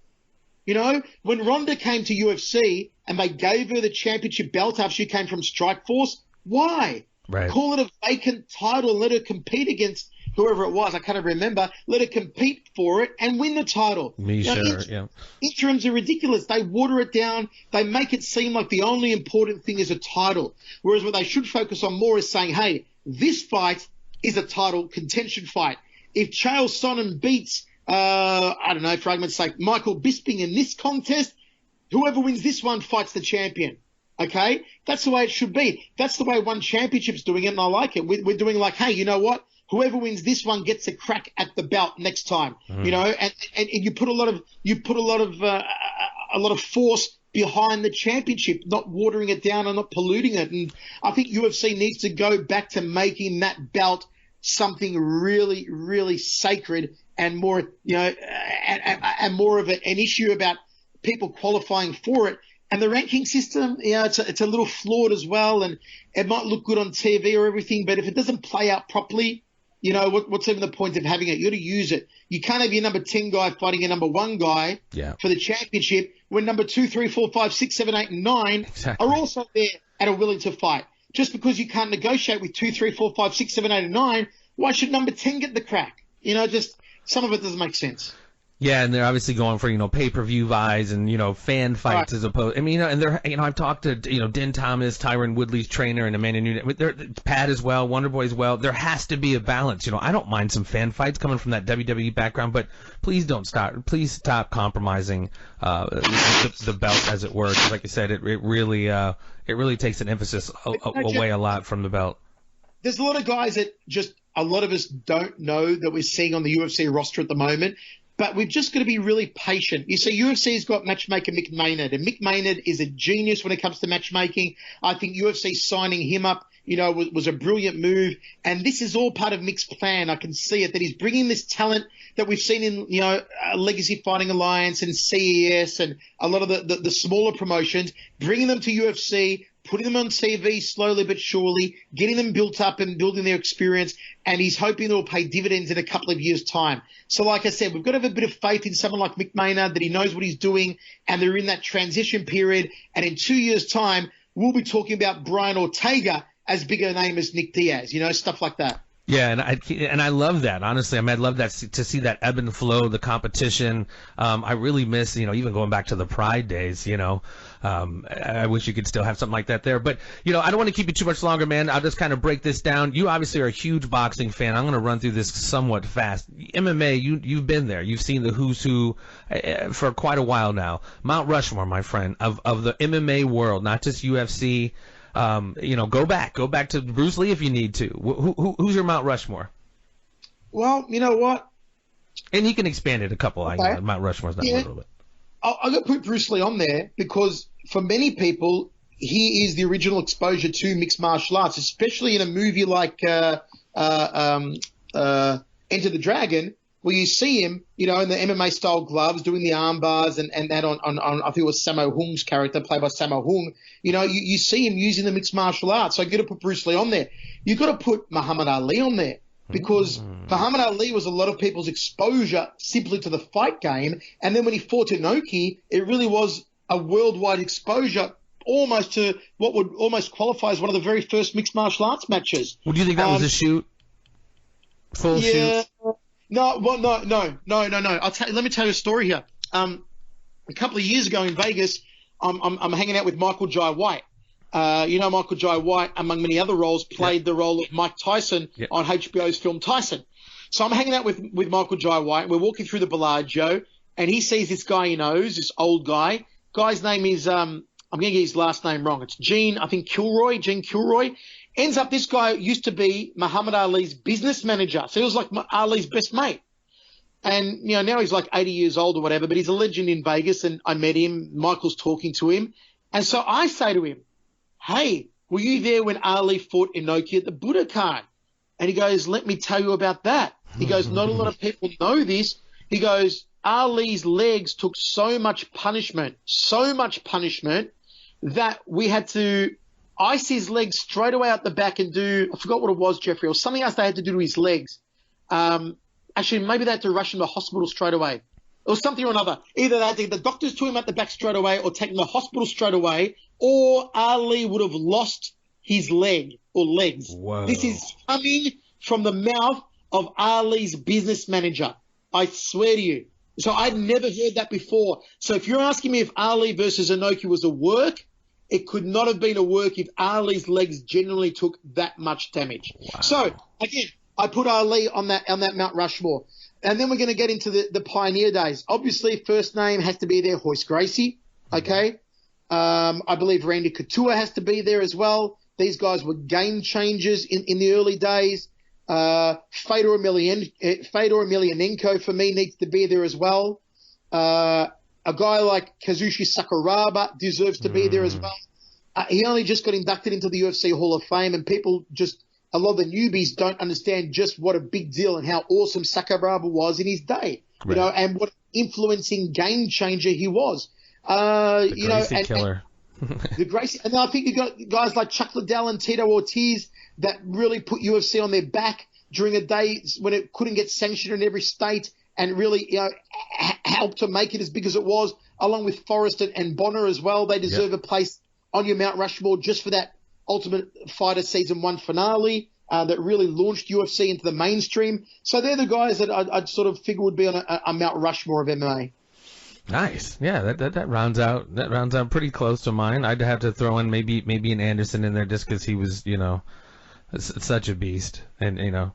When Ronda came to UFC and they gave her the championship belt after she came from Strikeforce, why? Right. Call it a vacant title and let her compete against whoever it was. I can't even remember. Let her compete for it and win the title. Interims are ridiculous. They water it down. They make it seem like the only important thing is a title. Whereas what they should focus on more is saying, hey, this fight is a title contention fight. If Chael Sonnen beats, I don't know, for argument's sake, Michael Bisping in this contest, whoever wins this one fights the champion. Okay? That's the way it should be. That's the way One Championship's doing it, and I like it. We're doing like, hey, you know what? Whoever wins this one gets a crack at the belt next time. And you put a lot of force behind the championship, not watering it down and not polluting it. And I think UFC needs to go back to making that belt something really, really sacred and more, and more of an issue about people qualifying for it. And the ranking system, it's a little flawed as well, and it might look good on TV or everything, but if it doesn't play out properly, what's even the point of having it? You got to use it. You can't have your number 10 guy fighting a number 1 guy for the championship when number 2, 3, 4, 5, 6, 7, 8, and 9 are also there and are willing to fight. Just because you can't negotiate with 2, 3, 4, 5, 6, 7, 8, and 9, why should number 10 get the crack? Just some of it doesn't make sense. Yeah, and they're obviously going for, pay-per-view buys and, fan fights as opposed. I mean, and they're, I've talked to, Den Thomas, Tyron Woodley's trainer, and Amanda Nunes, Pat as well, Wonder Boy as well. There has to be a balance. I don't mind some fan fights coming from that WWE background, but please stop compromising the belt, as it were. 'Cause like I said, it really takes an emphasis away a lot from the belt. There's a lot of guys that a lot of us don't know that we're seeing on the UFC roster at the moment. But we've just got to be really patient. You see, UFC's got matchmaker Mick Maynard, and Mick Maynard is a genius when it comes to matchmaking. I think UFC signing him up was a brilliant move. And this is all part of Mick's plan. I can see it, that he's bringing this talent that we've seen in, Legacy Fighting Alliance and CES and a lot of the smaller promotions, bringing them to UFC, putting them on TV slowly but surely, getting them built up and building their experience, and he's hoping it will pay dividends in a couple of years' time. So like I said, we've got to have a bit of faith in someone like Mick Maynard, that he knows what he's doing, and they're in that transition period, and in 2 years' time, we'll be talking about Brian Ortega as big a name as Nick Diaz, stuff like that. Yeah, and I love that, honestly. I mean, I love that, to see that ebb and flow, the competition. I really miss, even going back to the Pride days, I wish you could still have something like that there. But, I don't want to keep you too much longer, man. I'll just kind of break this down. You obviously are a huge boxing fan. I'm going to run through this somewhat fast. MMA, you've been there. You've seen the who's who for quite a while now. Mount Rushmore, my friend, of the MMA world, not just UFC. Go back to Bruce Lee if you need to. Who's your Mount Rushmore? Well, you know what? And you can expand it a couple. Okay. Mount Rushmore's not a little bit. I'm going to put Bruce Lee on there because for many people, he is the original exposure to mixed martial arts, especially in a movie like Enter the Dragon, where you see him, in the MMA-style gloves, doing the arm bars and that on I think it was Sammo Hung's character, played by Sammo Hung. You see him using the mixed martial arts. So you've got to put Bruce Lee on there. You've got to put Muhammad Ali on there because Muhammad Ali was a lot of people's exposure simply to the fight game. And then when he fought Inoki, it really was a worldwide exposure almost to what would almost qualify as one of the very first mixed martial arts matches. Well, do you think that was a shoot? Full shoot? No. Let me tell you a story here. A couple of years ago in Vegas, I'm hanging out with Michael Jai White. Michael Jai White, among many other roles, played the role of Mike Tyson on HBO's film Tyson. So I'm hanging out with Michael Jai White. We're walking through the Bellagio, and he sees this guy he knows, this old guy. Guy's name is I'm going to get his last name wrong. It's Gene Kilroy. Ends up, this guy used to be Muhammad Ali's business manager. So he was like Ali's best mate. And, now he's like 80 years old or whatever, but he's a legend in Vegas, and I met him. Michael's talking to him. And so I say to him, hey, were you there when Ali fought Inoki at the Budokan? And he goes, let me tell you about that. He goes, not a lot of people know this. He goes, Ali's legs took so much punishment, that we had to ice his legs straight away out the back and do, I forgot what it was, Jeffrey, or something else they had to do to his legs. Actually, maybe they had to rush him to hospital straight away. Or something or another. Either they had to get the doctors to him at the back straight away or take him to the hospital straight away, or Ali would have lost his leg or legs. Whoa. This is coming from the mouth of Ali's business manager. I swear to you. So I'd never heard that before. So if you're asking me if Ali versus Inoki was a work, it could not have been a work if Ali's legs genuinely took that much damage. Wow. So, again, I put Ali on that Mount Rushmore. And then we're going to get into the pioneer days. Obviously, first name has to be there, Hoist Gracie, okay? I believe Randy Couture has to be there as well. These guys were game changers in the early days. Fedor Emelianenko, for me, needs to be there as well. A guy like Kazushi Sakuraba deserves to be there as well. He only just got inducted into the UFC Hall of Fame, and people a lot of the newbies don't understand just what a big deal and how awesome Sakuraba was in his day, right. And what influencing game changer he was. Gracie killer. The Gracie, and I think you got guys like Chuck Liddell and Tito Ortiz that really put UFC on their back during a day when it couldn't get sanctioned in every state, and really, helped to make it as big as it was, along with Forrest and Bonner as well. They deserve a place on your Mount Rushmore just for that Ultimate Fighter Season 1 finale that really launched UFC into the mainstream. So they're the guys that I'd sort of figure would be on a Mount Rushmore of MMA. Nice. Yeah, that rounds out pretty close to mine. I'd have to throw in maybe an Anderson in there just because he was, such a beast, and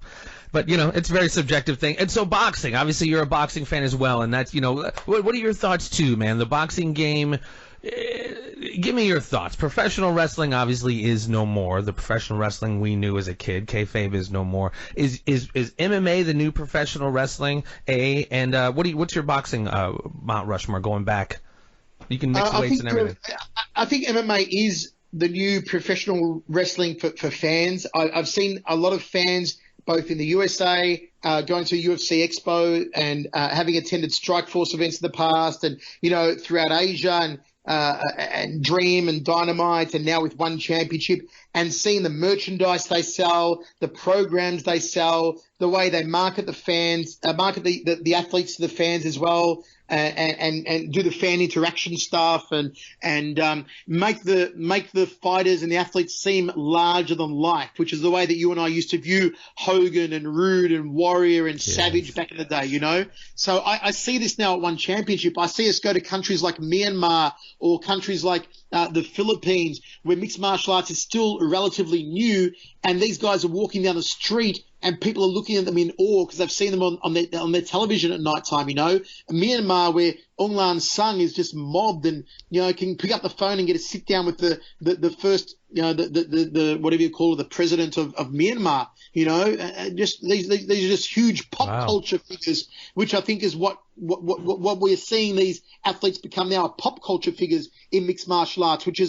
but it's a very subjective thing. And so boxing, obviously you're a boxing fan as well, and that's what are your thoughts too, man? The boxing game. Give me your thoughts. Professional wrestling obviously is no more. The professional wrestling we knew as a kid, kayfabe, is no more. Is MMA the new professional wrestling? And what's your boxing Mount Rushmore going back? You can mix weights and everything. I think MMA is new professional wrestling for fans. I've seen a lot of fans both in the USA, going to UFC Expo and having attended Strikeforce events in the past, and throughout Asia and Dream and Dynamite, and now with One Championship, and seeing the merchandise they sell, the programs they sell, the way they market the fans, market the athletes to the fans as well, and do the fan interaction stuff, and make the fighters and the athletes seem larger than life, which is the way that you and I used to view Hogan and Rude and Warrior and Savage back in the day, So I see this now at One Championship. I see us go to countries like Myanmar or countries like the Philippines, where mixed martial arts is still relatively new, and these guys are walking down the street and people are looking at them in awe because they've seen them on their television at night time, Myanmar, where Aung Lan Sung is just mobbed and, can pick up the phone and get a sit down with the first, the whatever you call it, the president of Myanmar, just these are just huge pop culture figures, which I think is what we're seeing these athletes become now, are pop culture figures in mixed martial arts, which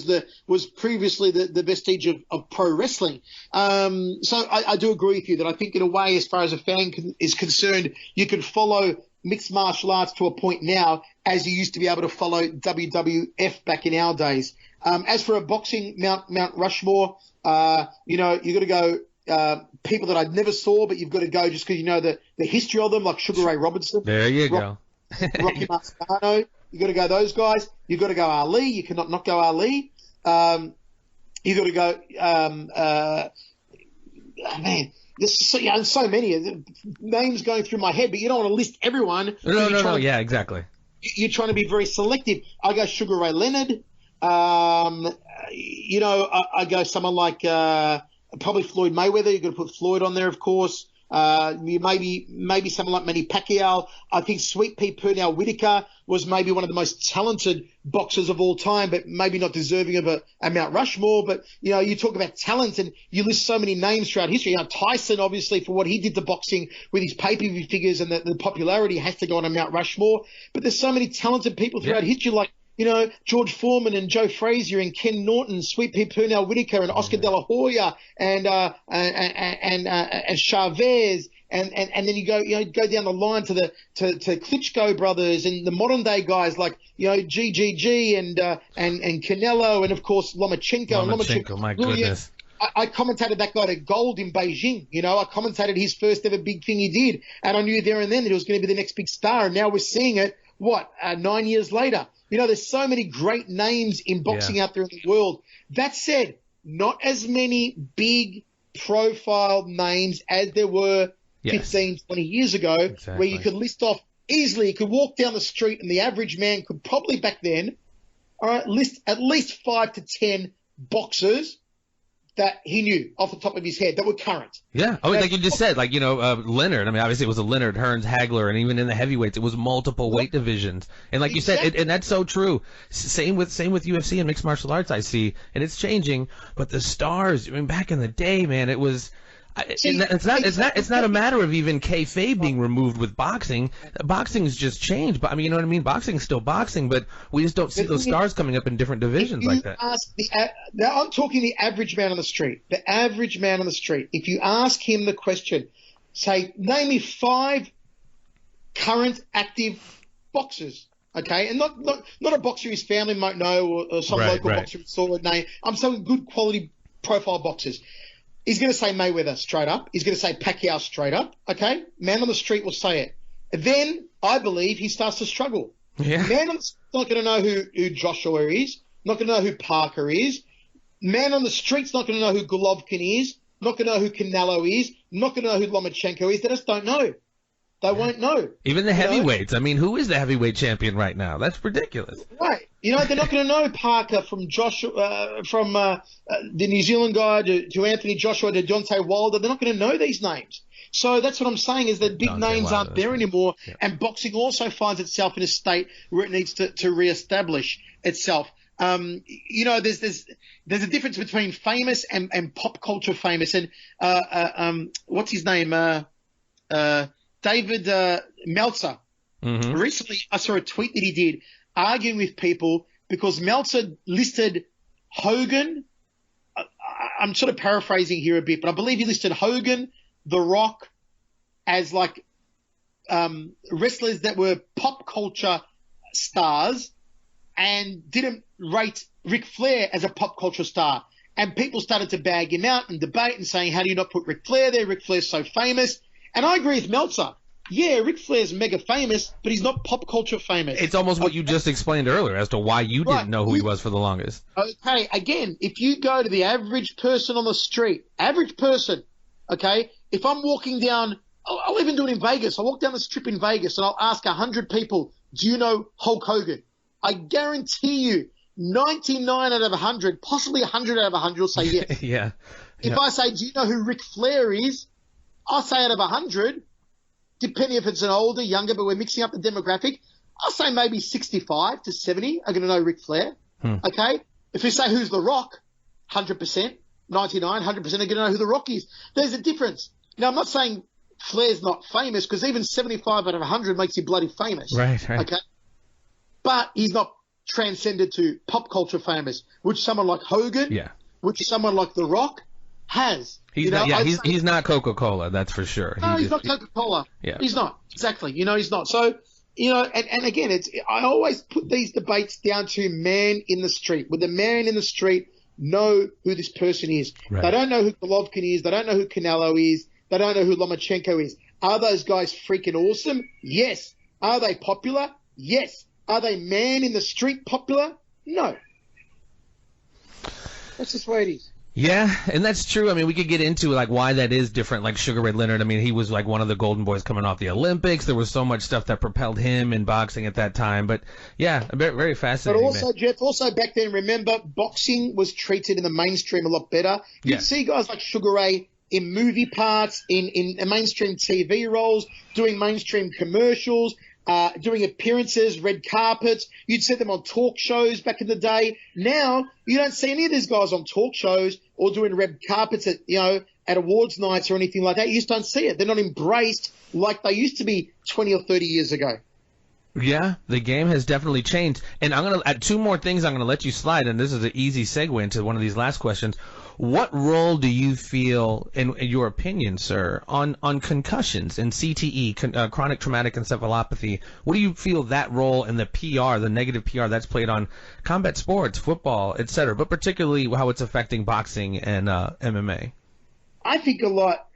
was previously the vestige of pro wrestling. So I do agree with you that I think in a way, as far as a fan is concerned, you can follow mixed martial arts to a point now as you used to be able to follow WWF back in our days. As for a boxing Mount Rushmore, you got to go people that I never saw, but you've got to go just because the history of them, like Sugar Ray Robinson. There you go. Rocky Marciano. You got to go those guys. You got to go Ali. You cannot not go Ali. You got to go. Man, there's so many names going through my head, but you don't want to list everyone. No. Yeah, exactly. You're trying to be very selective. I go Sugar Ray Leonard. I go someone like probably Floyd Mayweather. You've got to put Floyd on there, of course. Maybe someone like Manny Pacquiao. I think Sweet Pea Purnell Whitaker was maybe one of the most talented boxers of all time, but maybe not deserving of a Mount Rushmore. But, you talk about talent and you list so many names throughout history. Tyson, obviously, for what he did to boxing with his pay-per-view figures and the popularity, has to go on a Mount Rushmore. But there's so many talented people throughout history, like, George Foreman and Joe Frazier and Ken Norton, Sweet Pea Purnell Whitaker and Oscar De La Hoya and Chavez, and then you go down the line to Klitschko brothers and the modern day guys like GGG and Canelo and of course Lomachenko. Lomachenko, my goodness. I commentated that guy to gold in Beijing. I commentated his first ever big thing he did, and I knew there and then that he was going to be the next big star. And now we're seeing it. 9 years later? There's so many great names in boxing out there in the world. That said, not as many big profile names as there were 15, 20 years ago, where you could list off easily. You could walk down the street and the average man could probably back then, list at least 5 to 10 boxers that he knew off the top of his head that were current. Yeah. Oh, like you just said, Leonard. I mean, obviously it was a Leonard, Hearns, Hagler, and even in the heavyweights, it was multiple weight divisions. And like you said, and that's so true. Same with UFC and mixed martial arts, I see, and it's changing. But the stars, I mean, back in the day, man, it was. It's not a matter of even kayfabe being removed with boxing. Boxing's just changed, but I mean, you know what I mean. Boxing's still boxing, but we just don't see those stars coming up in different divisions like that. Now I'm talking the average man on the street. The average man on the street. If you ask him the question, say, name me 5 current active boxers. Okay, and not a boxer his family might know or some local boxer saw a name. I'm saying good quality profile boxers. He's going to say Mayweather straight up. He's going to say Pacquiao straight up. Okay? Man on the street will say it. Then I believe he starts to struggle. Yeah. Man on the street's not going to know who Joshua is, not going to know who Parker is. Man on the street's not going to know who Golovkin is, not going to know who Canelo is, not going to know who Lomachenko is. They just don't know. They won't know. Even the heavyweights. I mean, who is the heavyweight champion right now? That's ridiculous. Right. They're not going to know Parker from Joshua, from the New Zealand guy to Anthony Joshua to Deontay Wilder. They're not going to know these names. So that's what I'm saying is that big names aren't there anymore. Yeah. And boxing also finds itself in a state where it needs to reestablish itself. There's a difference between famous and pop culture famous. And what's his name? David Meltzer. Mm-hmm. Recently, I saw a tweet that he did arguing with people because Meltzer listed Hogan I'm sort of paraphrasing here a bit, but I believe he listed Hogan, The Rock as like wrestlers that were pop culture stars and didn't rate Ric Flair as a pop culture star. And people started to bag him out and debate and saying, how do you not put Ric Flair there? Ric Flair's so famous. And I agree with Meltzer. Yeah, Ric Flair's mega famous, but he's not pop culture famous. It's almost what you just explained earlier as to why you didn't know who he was for the longest. Okay, again, if you go to the average person on the street, average person, okay, if I'm walking down, I'll even do it in Vegas. I'll walk down the strip in Vegas and I'll ask 100 people, do you know Hulk Hogan? I guarantee you 99 out of 100, possibly 100 out of 100 will say yes. Yeah. If I say, do you know who Ric Flair is? I'll say out of 100, depending if it's an older, younger, but we're mixing up the demographic, I'll say maybe 65 to 70 are going to know Ric Flair. Okay? If we say who's The Rock, 100%, 99, 100% are going to know who The Rock is. There's a difference. Now, I'm not saying Flair's not famous because even 75 out of 100 makes you bloody famous. Right. Okay? But he's not transcended to pop culture famous, which someone like Hogan, which someone like The Rock has. He's not Coca-Cola, that's for sure. No, he's not Coca-Cola. Yeah. He's not. Exactly. He's not. So, and again, I always put these debates down to man in the street. Would the man in the street know who this person is? Right. They don't know who Golovkin is. They don't know who Canelo is. They don't know who Lomachenko is. Are those guys freaking awesome? Yes. Are they popular? Yes. Are they man in the street popular? No. That's just where it is. Yeah, and that's true. I mean, we could get into like why that is different. Like Sugar Ray Leonard, I mean, he was like one of the golden boys coming off the Olympics. There was so much stuff that propelled him in boxing at that time. But yeah, very, very fascinating. But also, Jeff, also back then, remember, boxing was treated in the mainstream a lot better. You'd see guys like Sugar Ray in movie parts, in mainstream TV roles, doing mainstream commercials, doing appearances, red carpets. You'd see them on talk shows back in the day. Now, you don't see any of these guys on talk shows or doing red carpets at awards nights or anything like that. You just don't see it. They're not embraced like they used to be 20 or 30 years ago. Yeah, the game has definitely changed. And I'm going to add two more things I'm going to let you slide, and this is an easy segue into one of these last questions. What role do you feel, in your opinion, sir, on concussions and CTE, chronic traumatic encephalopathy? What do you feel that role and the PR, the negative PR that's played on combat sports, football, etc., but particularly how it's affecting boxing and MMA? I think a lot,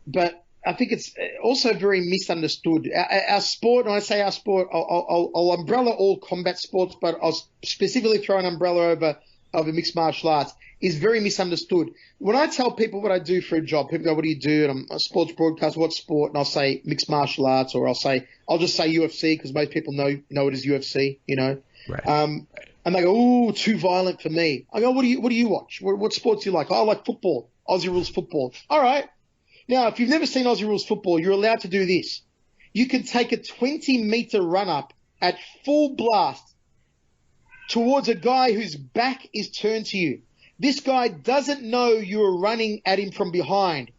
but I think it's also very misunderstood. Our sport, and when I say our sport, I'll umbrella all combat sports, but I'll specifically throw an umbrella over mixed martial arts, is very misunderstood. When I tell people what I do for a job, people go, what do you do? And I'm a sports broadcaster, what sport? And I'll say mixed martial arts, or I'll just say UFC because most people know it as UFC, Right. And they go, ooh, too violent for me. I go, what do you watch? What sports do you like? Oh, I like football, Aussie rules football. All right. Now, if you've never seen Aussie rules football, you're allowed to do this. You can take a 20-meter run-up at full blast towards a guy whose back is turned to you. This guy doesn't know you're running at him from behind.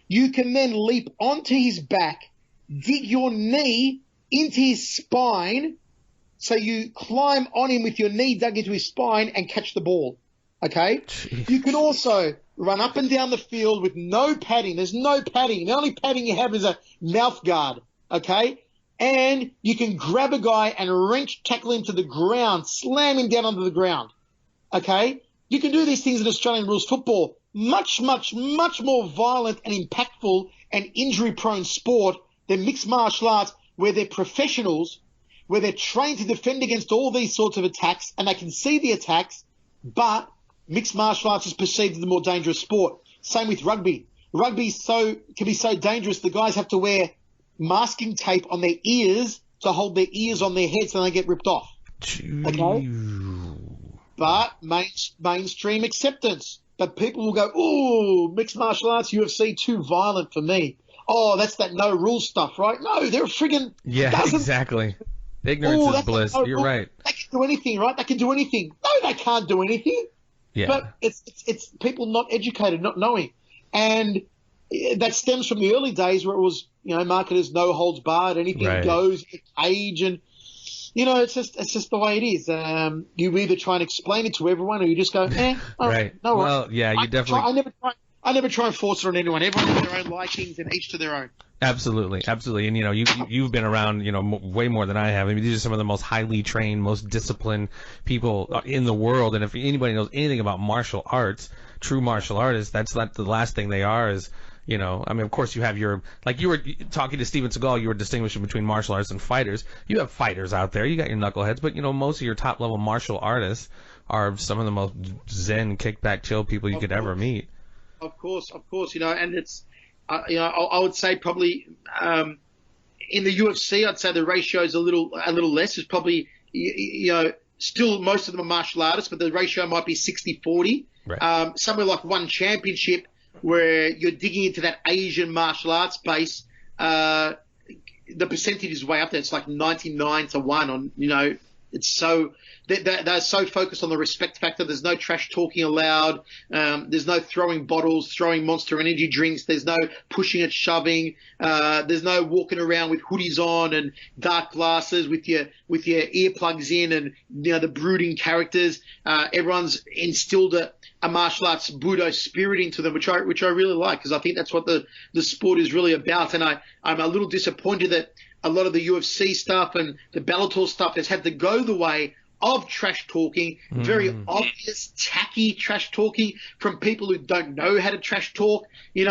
You can then leap onto his back, dig your knee into his spine, so you climb on him with your knee dug into his spine and catch the ball. Okay? Jeez. You can also run up and down the field with no padding. There's no padding. The only padding you have is a mouth guard. Okay? And you can grab a guy and wrench tackle him to the ground, slam him down onto the ground. Okay? You can do these things in Australian rules football. Much, much, much more violent and impactful and injury-prone sport than mixed martial arts, where they're professionals, where they're trained to defend against all these sorts of attacks, and they can see the attacks, but mixed martial arts is perceived as the more dangerous sport. Same with rugby. Rugby can be so dangerous, the guys have to wear masking tape on their ears to hold their ears on their head so they don't get ripped off. Okay? But mainstream acceptance. But people will go, ooh, mixed martial arts, UFC, too violent for me. Oh, that's that no rules stuff, right? No, they're friggin' exactly. Ignorance is bliss. You're right. They can do anything, right? They can do anything. No, they can't do anything. Yeah. But it's people not educated, not knowing. And that stems from the early days where it was, marketed as no holds barred, anything goes, age, and it's just the way it is. You either try and explain it to everyone, or you just go, all Right. no worries. Well, yeah, you definitely. I never try and force it on anyone. Everyone has their own likings, and each to their own. Absolutely. And you've been around way more than I have. I mean, these are some of the most highly trained, most disciplined people in the world. And if anybody knows anything about martial arts, true martial artists, that's not the last thing they are. Is I mean, of course you have you were talking to Steven Seagal, you were distinguishing between martial artists and fighters. You have fighters out there. You got your knuckleheads, but most of your top level martial artists are some of the most zen, kick back, chill people you could ever meet. Of course, and it's, I would say probably in the UFC, I'd say the ratio is a little less. It's probably, still most of them are martial artists, but the ratio might be 60-40. Right. Somewhere like One Championship, where you're digging into that Asian martial arts space, the percentage is way up there. It's like 99-1 on, it's so they're so focused on the respect factor. There's no trash talking allowed. There's no throwing bottles, throwing Monster Energy drinks. There's no pushing and shoving. There's no walking around with hoodies on and dark glasses with your earplugs in and the brooding characters. Everyone's instilled a martial arts Budo spirit into them, which I really like, because I think that's what the sport is really about. And I'm a little disappointed that a lot of the UFC stuff and the Bellator stuff has had to go the way of trash talking, very obvious, tacky trash talking from people who don't know how to trash talk. It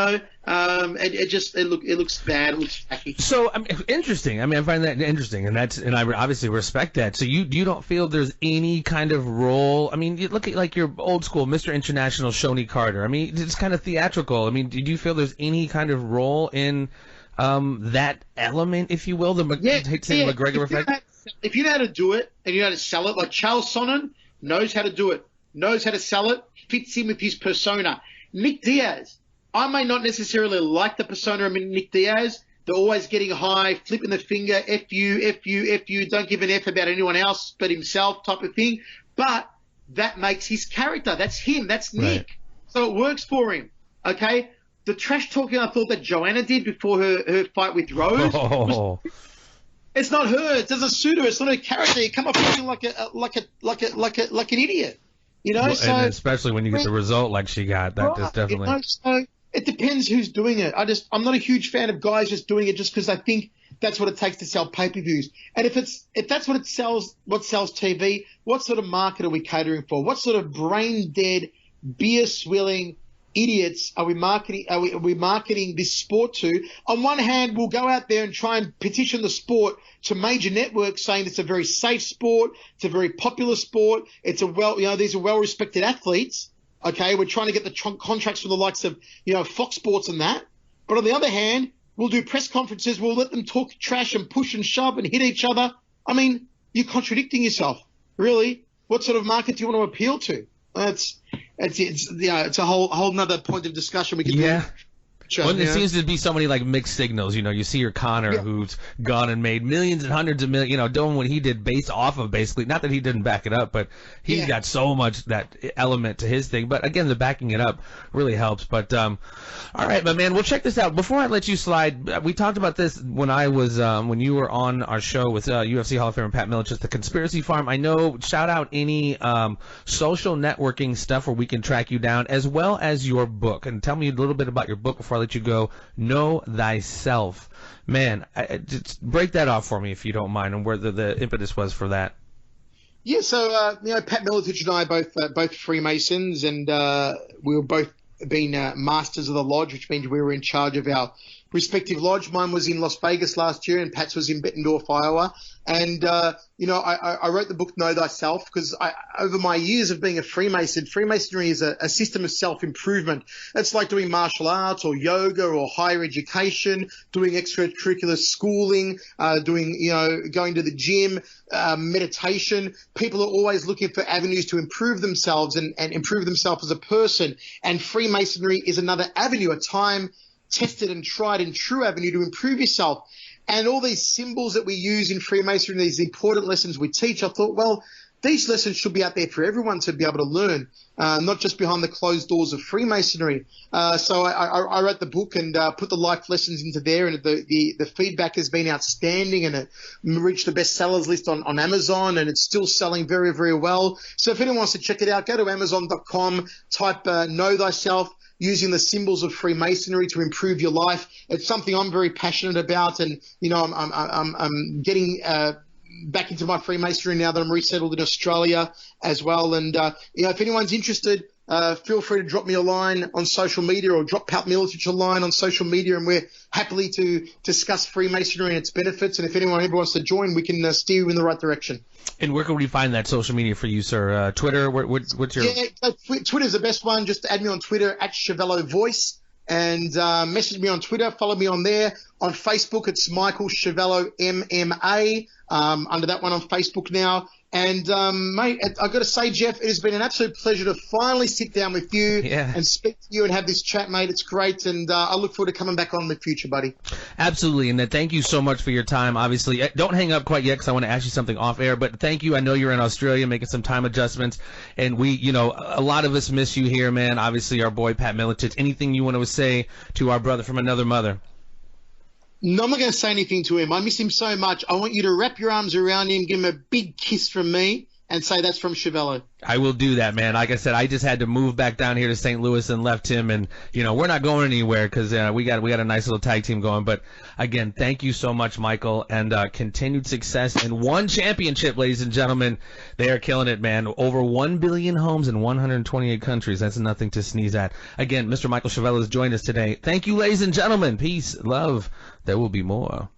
looks bad. It looks tacky. So interesting. I mean, I find that interesting, and I obviously respect that. So you don't feel there's any kind of role? I mean, you look at like your old school Mr. International Shoney Carter. I mean, it's kind of theatrical. I mean, do you feel there's any kind of role in that element, if you will, McGregor effect? If you know how to do it and you know how to sell it, like Charles Sonnen knows how to do it, knows how to sell it, fits in with his persona. Nick Diaz, I may not necessarily like the persona of Nick Diaz. They're always getting high, flipping the finger, F you, don't give an F about anyone else but himself type of thing. But that makes his character. That's him. That's Nick. Right. So it works for him. Okay? The trash talking I thought that Joanna did before her fight with Rose it's not her. It doesn't suit her. It's not her character. You come off looking like an idiot. So, and especially when you get the result like she got, that just definitely. So it depends who's doing it. I'm not a huge fan of guys just doing it just because I think that's what it takes to sell pay-per-views. And if that's what sells TV, what sort of market are we catering for? What sort of brain dead, beer swilling idiots are we marketing this sport to? On one hand, we'll go out there and try and petition the sport to major networks, saying it's a very safe sport, it's a very popular sport, these are well-respected athletes. Okay, we're trying to get the contracts from the likes of Fox Sports and that. But on the other hand, we'll do press conferences, we'll let them talk trash and push and shove and hit each other. I mean, you're contradicting yourself. Really, what sort of market do you want to appeal to? It's a whole nother point of discussion we can do. Well, there seems to be so many like mixed signals. You see your Connor who's gone and made millions and hundreds of millions, doing what he did based off of basically, not that he didn't back it up, but he's got so much that element to his thing. But again, the backing it up really helps. But all right, my man, we'll check this out. Before I let you slide, we talked about this when when you were on our show with UFC Hall of Famer Pat Miletich, the Conspiracy Farm. I know, shout out any social networking stuff where we can track you down, as well as your book. And tell me a little bit about your book before I let you go. Know Thyself. Man, just break that off for me if you don't mind, and where the impetus was for that. Yeah, so Pat Miletich and I are both Freemasons, and we were both been Masters of the Lodge, which means we were in charge of our respective lodge. Mine was in Las Vegas last year, and Pat's was in Bettendorf, Iowa. And I wrote the book Know Thyself because over my years of being a Freemason, Freemasonry is a system of self-improvement. It's like doing martial arts or yoga or higher education, doing extracurricular schooling, going to the gym, meditation. People are always looking for avenues to improve themselves and improve themselves as a person. And Freemasonry is another avenue, a time-tested and tried and true avenue to improve yourself. And all these symbols that we use in Freemasonry, these important lessons we teach, I thought, well, these lessons should be out there for everyone to be able to learn, not just behind the closed doors of Freemasonry. So I wrote the book and put the life lessons into there, and the feedback has been outstanding, and it reached the bestsellers list on Amazon, and it's still selling very, very well. So if anyone wants to check it out, go to Amazon.com, type Know Thyself, using the symbols of Freemasonry to improve your life. It's something I'm very passionate about, and I'm getting back into my Freemasonry now that I'm resettled in Australia as well. And if anyone's interested, feel free to drop me a line on social media, or drop Pat Milicic a line on social media, and we're happily to discuss Freemasonry and its benefits. And if anyone ever wants to join, we can steer you in the right direction. And where can we find that social media for you, sir? Twitter? What's your... Yeah, Twitter's the best one. Just add me on Twitter at Schiavello Voice, and message me on Twitter. Follow me on there. On Facebook, it's Michael Schiavello MMA. Under that one on Facebook now. And, mate, I've got to say, Jeff, it has been an absolute pleasure to finally sit down with you and speak to you and have this chat, mate. It's great, and I look forward to coming back on in the future, buddy. Absolutely, and thank you so much for your time. Obviously, don't hang up quite yet, because I want to ask you something off air, but thank you. I know you're in Australia making some time adjustments, and a lot of us miss you here, man. Obviously, our boy Pat Milicic. Anything you want to say to our brother from another mother? No, I'm not going to say anything to him. I miss him so much. I want you to wrap your arms around him, give him a big kiss from me, and say that's from Schiavello. I will do that, man. Like I said, I just had to move back down here to St. Louis and left him, and we're not going anywhere because we got a nice little tag team going. But again, thank you so much, Michael, and continued success and one championship, ladies and gentlemen. They are killing it, man. Over 1 billion homes in 128 countries. That's nothing to sneeze at. Again, Mr. Michael Schiavello has joined us today. Thank you, ladies and gentlemen. Peace, love. There will be more.